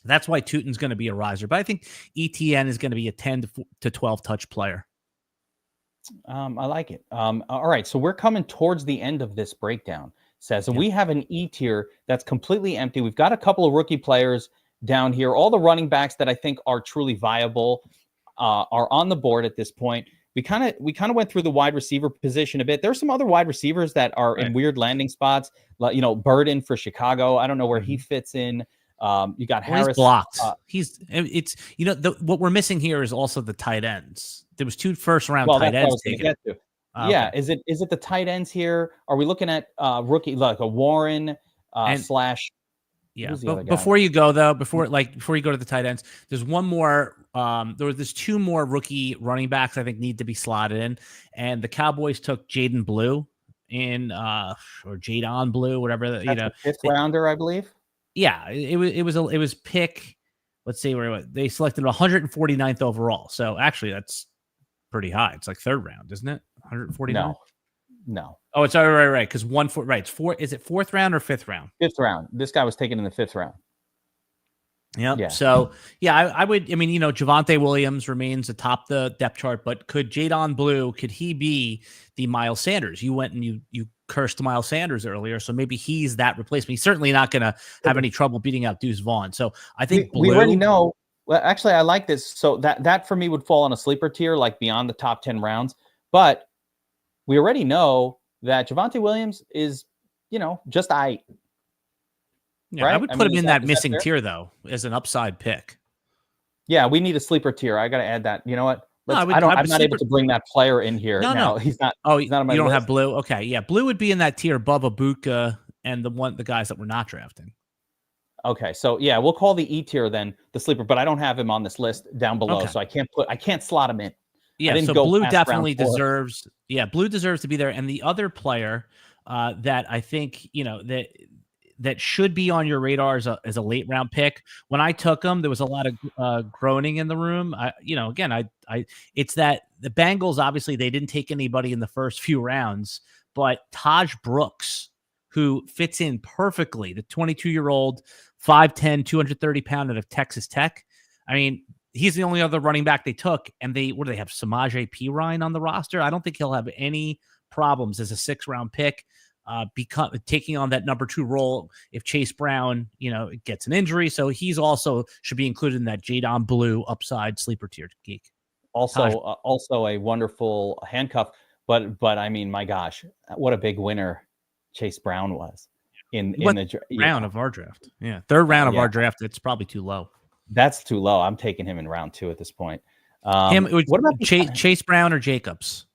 that's why Tootin's going to be a riser. But I think ETN is going to be a 10 to 12 touch player. I like it. All right. So we're coming towards the end of this breakdown, Says, and we have an E tier that's completely empty. We've got a couple of rookie players down here. All the running backs that I think are truly viable are on the board at this point. We kind of went through the wide receiver position a bit. There's some other wide receivers that are in weird landing spots. Like, Burden for Chicago. I don't know where he fits in. You got Harris. He's blocked. What we're missing here is also the tight ends. There was 2 first-round tight ends taken. Yeah, is it the tight ends here? Are we looking at rookie like a Warren slash? Yeah. Before you go though, before you go to the tight ends, there's one more. There's 2 more rookie running backs I think need to be slotted in, and the Cowboys took Jaden Blue or Jadon Blue, whatever. That's a 5th rounder, I believe. Yeah, it was pick. Let's see where it was. They selected 149th overall. So actually, that's pretty high. It's like 3rd round, isn't it? 149. No. Oh, it's right. Because it's 4. Is it 4th round or 5th round? 5th round. This guy was taken in the 5th round. Yep. Yeah. So I would. I mean, Javonte Williams remains atop the depth chart, but could Jadon Blue? Could he be the Miles Sanders? You went and you cursed Miles Sanders earlier, so maybe he's that replacement. He's certainly not going to have any trouble beating out Deuce Vaughn. So I think we already know. Well, actually, I like this. So that for me would fall on a sleeper tier, like beyond the top 10 rounds. But we already know that Javonte Williams is, just Yeah, right? I would put him in that missing tier though, as an upside pick. Yeah, we need a sleeper tier. I got to add that. You know what? I'm not able to bring that player in here. No, he's not. Oh, he's not on my you don't list. have Blue. Okay, yeah, Blue would be in that tier above Abuka and the guys that we're not drafting. Okay, so yeah, we'll call the E tier then the sleeper, but I don't have him on this list down below, so I can't slot him in. Yeah, so Blue definitely deserves. Yeah, Blue deserves to be there, and the other player that I think that should be on your radar as a late round pick. When I took him, there was a lot of groaning in the room. It's that the Bengals, obviously they didn't take anybody in the first few rounds, but Taj Brooks, who fits in perfectly, the 22-year-old, 5'10", 230-pound out of Texas Tech. I mean, he's the only other running back they took, and they have? Samaje Perine on the roster. I don't think he'll have any problems as a 6th-round pick. Taking on that number 2 role if Chase Brown, gets an injury. So he's also should be included in that Jadon Blue upside sleeper tier. Geek. Also a wonderful handcuff. But I mean, my gosh, what a big winner Chase Brown was in the round of our draft. Yeah, 3rd round of our draft. It's probably too low. That's too low. I'm taking him in round 2 at this point. What about Chase Brown or Jacobs?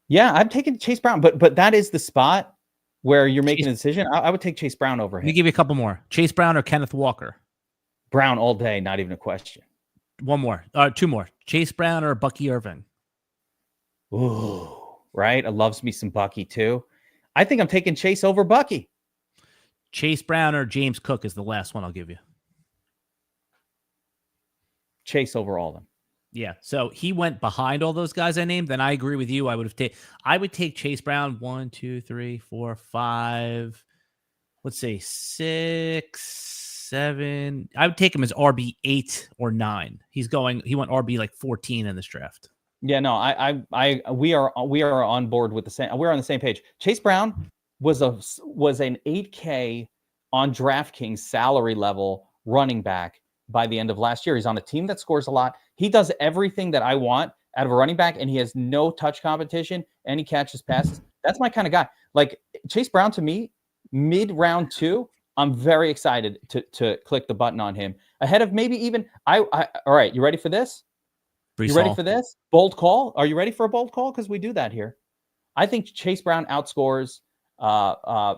Yeah, I'm taking Chase Brown, but that is the spot where you're making a decision. I would take Chase Brown over him. Let me give you a couple more. Chase Brown or Kenneth Walker? Brown all day, not even a question. 2 more. Chase Brown or Bucky Irving? Ooh, right. I loves me some Bucky too. I think I'm taking Chase over Bucky. Chase Brown or James Cook is the last one I'll give you. Chase over all of them. Yeah, so he went behind all those guys I named. Then I agree with you. I would take Chase Brown 1, 2, 3, 4, 5. Let's say 6, 7. I would take him as RB 8 or 9. He went RB like 14 in this draft. Yeah, no, we are on board with the same. We're on the same page. Chase Brown was an 8K on DraftKings salary level running back by the end of last year. He's on a team that scores a lot. He does everything that I want out of a running back, and he has no touch competition, and he catches passes. That's my kind of guy. Like Chase Brown, to me, mid round 2, I'm very excited to click the button on him ahead of maybe even all right, you ready for this? You ready for this? Bold call? Are you ready for a bold call? Because we do that here. I think Chase Brown outscores God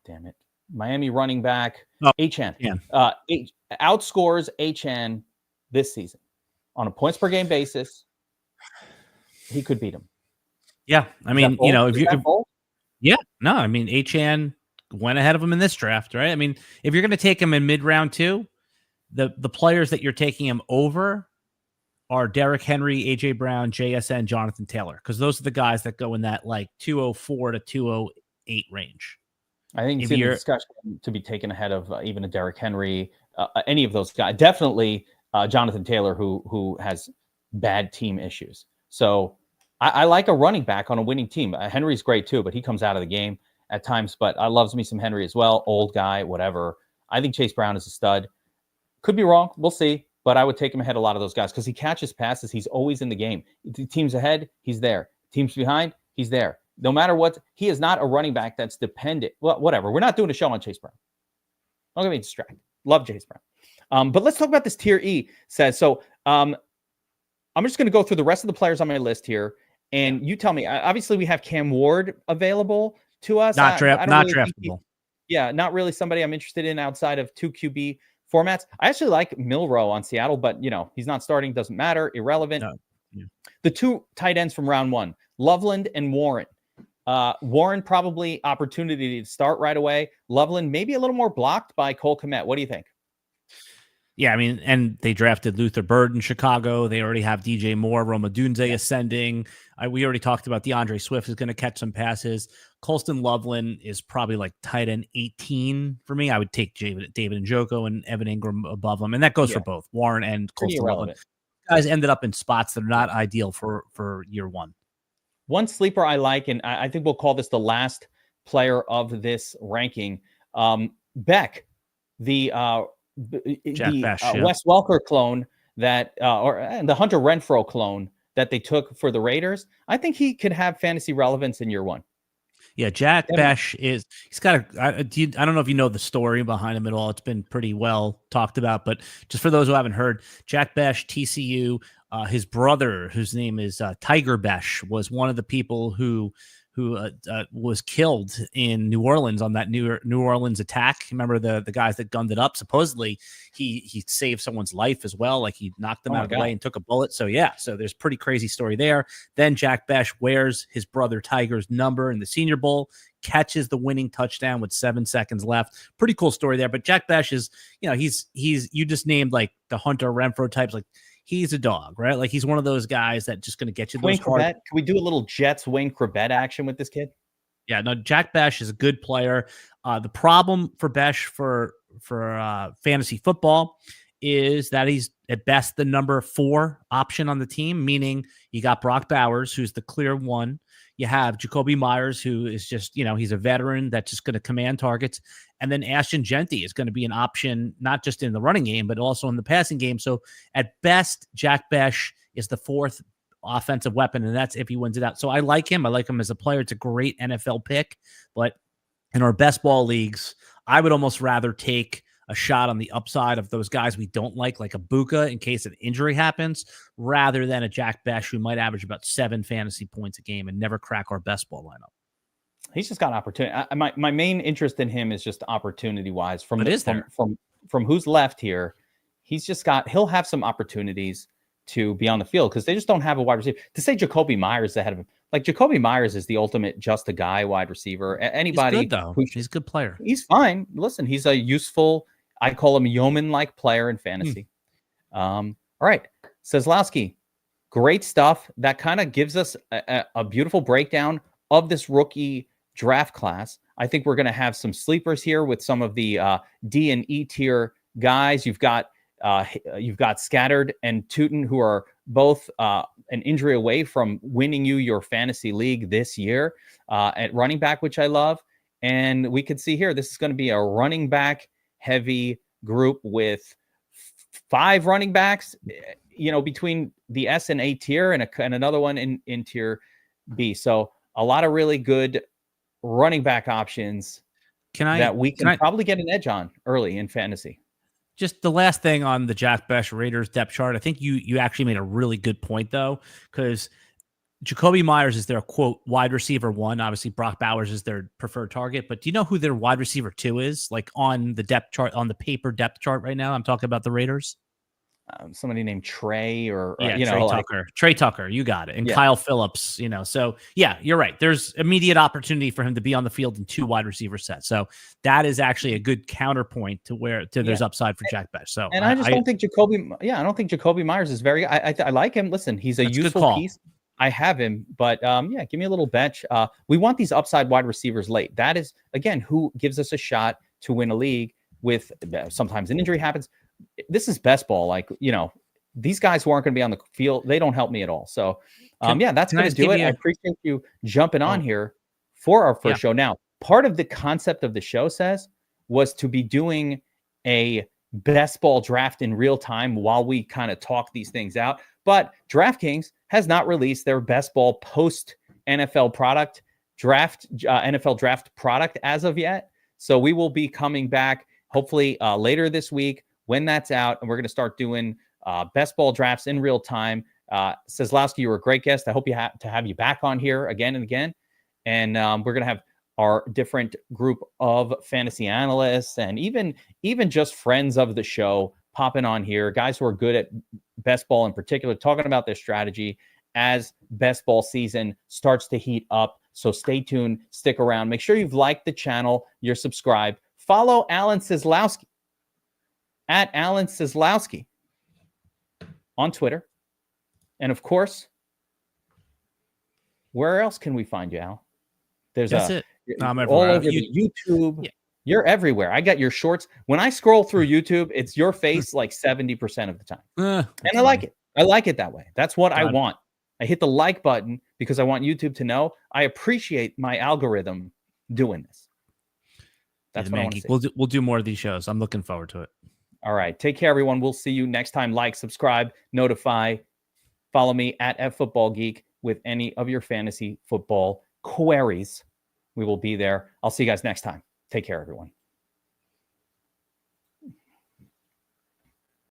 damn it. Miami running back HN. Outscores HN this season. On a points per game basis, he could beat him. Yeah. I mean, HN went ahead of him in this draft, right? I mean, if you're going to take him in mid round 2, the players that you're taking him over are Derrick Henry, AJ Brown, JSN, Jonathan Taylor, because those are the guys that go in that like 204 to 208 range. I think it's in the discussion to be taken ahead of even a Derrick Henry, any of those guys. Definitely Jonathan Taylor, who has bad team issues. So I like a running back on a winning team. Henry's great too, but he comes out of the game at times. But I loves me some Henry as well. Old guy, whatever. I think Chase Brown is a stud. Could be wrong. We'll see. But I would take him ahead of a lot of those guys because he catches passes. He's always in the game. The team's ahead, he's there. Team's behind, he's there. No matter what, he is not a running back that's dependent. Well, whatever. We're not doing a show on Chase Brown. Don't get me distracted. Love Chase Brown. But let's talk about this tier E. So I'm just going to go through the rest of the players on my list here. And you tell me, obviously we have Cam Ward available to us. Not draftable. Not really somebody I'm interested in outside of 2 QB formats. I actually like Milroe on Seattle, but he's not starting. Doesn't matter. Irrelevant. No. Yeah. The 2 tight ends from round 1, Loveland and Warren. Warren probably opportunity to start right away. Loveland maybe a little more blocked by Cole Kmet. What do you think? Yeah, I mean, and they drafted Luther Bird in Chicago. They already have DJ Moore, Roma Dunze ascending. We already talked about DeAndre Swift is going to catch some passes. Colston Loveland is probably like tight end 18 for me. I would take David Njoku and Evan Ingram above him. And that goes for both Warren and Colston Loveland. Guys ended up in spots that are not ideal for year 1. One sleeper I like, and I think we'll call this the last player of this ranking, Beck, the Wes Welker clone that, or the Hunter Renfrow clone that they took for the Raiders. I think he could have fantasy relevance in year 1. Yeah, Jack Besh he's got I don't know if you know the story behind him at all. It's been pretty well talked about, but just for those who haven't heard, Jack Besh, TCU, his brother, whose name is Tiger Besh, was one of the people who was killed in New Orleans on that New Orleans attack. Remember the guys that gunned it up? Supposedly he saved someone's life as well. Like he knocked them out of the way and took a bullet. So so there's pretty crazy story there. Then Jack Besh wears his brother Tiger's number in the Senior Bowl, catches the winning touchdown with 7 seconds left. Pretty cool story there. But Jack Besh is, he's you just named like the Hunter Renfrow types, like he's a dog, right? Like he's one of those guys that just going to get you those hard. Can we do a little Jets Wayne Corbett action with this kid? Yeah, no, Jack Besh is a good player. The problem for Besh for fantasy football is that he's at best the number 4 option on the team, meaning you got Brock Bowers, who's the clear 1. You have Jacoby Myers, who is just, he's a veteran that's just going to command targets. And then Ashton Genty is going to be an option, not just in the running game, but also in the passing game. So at best, Jack Besh is the 4th offensive weapon, and that's if he wins it out. So I like him. I like him as a player. It's a great NFL pick. But in our best ball leagues, I would almost rather take a shot on the upside of those guys we don't like a Buka in case an injury happens, rather than a Jack Besh who might average about 7 fantasy points a game and never crack our best ball lineup. He's just got opportunity. My main interest in him is just opportunity-wise. From who's left here, he'll have some opportunities to be on the field because they just don't have a wide receiver. To say Jacoby Myers ahead of him, like Jacoby Myers is the ultimate just a guy wide receiver. Anybody he's good, though. He's a good player. He's fine. Listen, he's a useful, I call him yeoman-like player in fantasy. All right. Seslowsky, great stuff. That kind of gives us a beautiful breakdown of this rookie draft class. I think we're going to have some sleepers here with some of the D and E tier guys. You've got Scattered and Tootin, who are both an injury away from winning you your fantasy league this year at running back, which I love. And we could see here, this is going to be a running back heavy group with 5 running backs, between the S and A tier and another one in tier B. So a lot of really good running back options that we can probably get an edge on early in fantasy. Just the last thing on the Jack Best Raiders depth chart. I think you actually made a really good point, though, because Jacoby Myers is their, quote, wide receiver 1. Obviously, Brock Bowers is their preferred target. But do you know who their wide receiver 2 is? Like on the depth chart, on the paper depth chart right now? I'm talking about the Raiders. Somebody named Trey Trey Tucker. You got it. And Kyle Phillips, So, yeah, you're right. There's immediate opportunity for him to be on the field in 2 wide receiver sets. So that is actually a good counterpoint to there's upside for Jack Best. So, and I don't think Jacoby Myers is very, I like him. Listen, he's a useful piece. I have him, but give me a little bench. We want these upside wide receivers late. That is, again, who gives us a shot to win a league with sometimes an injury happens. This is best ball. Like, these guys who aren't going to be on the field, they don't help me at all. So, that's going to do it. I appreciate you jumping on here for our first show. Now, part of the concept of the show was to be doing a best ball draft in real time while we kind of talk these things out. But DraftKings has not released their best ball post NFL NFL draft product as of yet. So we will be coming back hopefully later this week when that's out, and we're going to start doing best ball drafts in real time. Seslowsky, you were a great guest. I hope to have you back on here again and again. And we're going to have our different group of fantasy analysts and even just friends of the show popping on here, guys who are good at best ball in particular, talking about their strategy as best ball season starts to heat up. So stay tuned, stick around. Make sure you've liked the channel, you're subscribed. Follow Alan Seslowsky at Alan Seslowsky on Twitter. And of course, where else can we find you, Al? That's it. I'm all over YouTube. Yeah. You're everywhere. I got your shorts. When I scroll through YouTube, it's your face like 70% of the time. And I like it. I like it that way. That's what I want. I hit the like button because I want YouTube to know I appreciate my algorithm doing this. That's what I want to see. We'll do more of these shows. I'm looking forward to it. All right. Take care, everyone. We'll see you next time. Like, subscribe, notify. Follow me at @FootballGeek with any of your fantasy football queries. We will be there. I'll see you guys next time. Take care, everyone.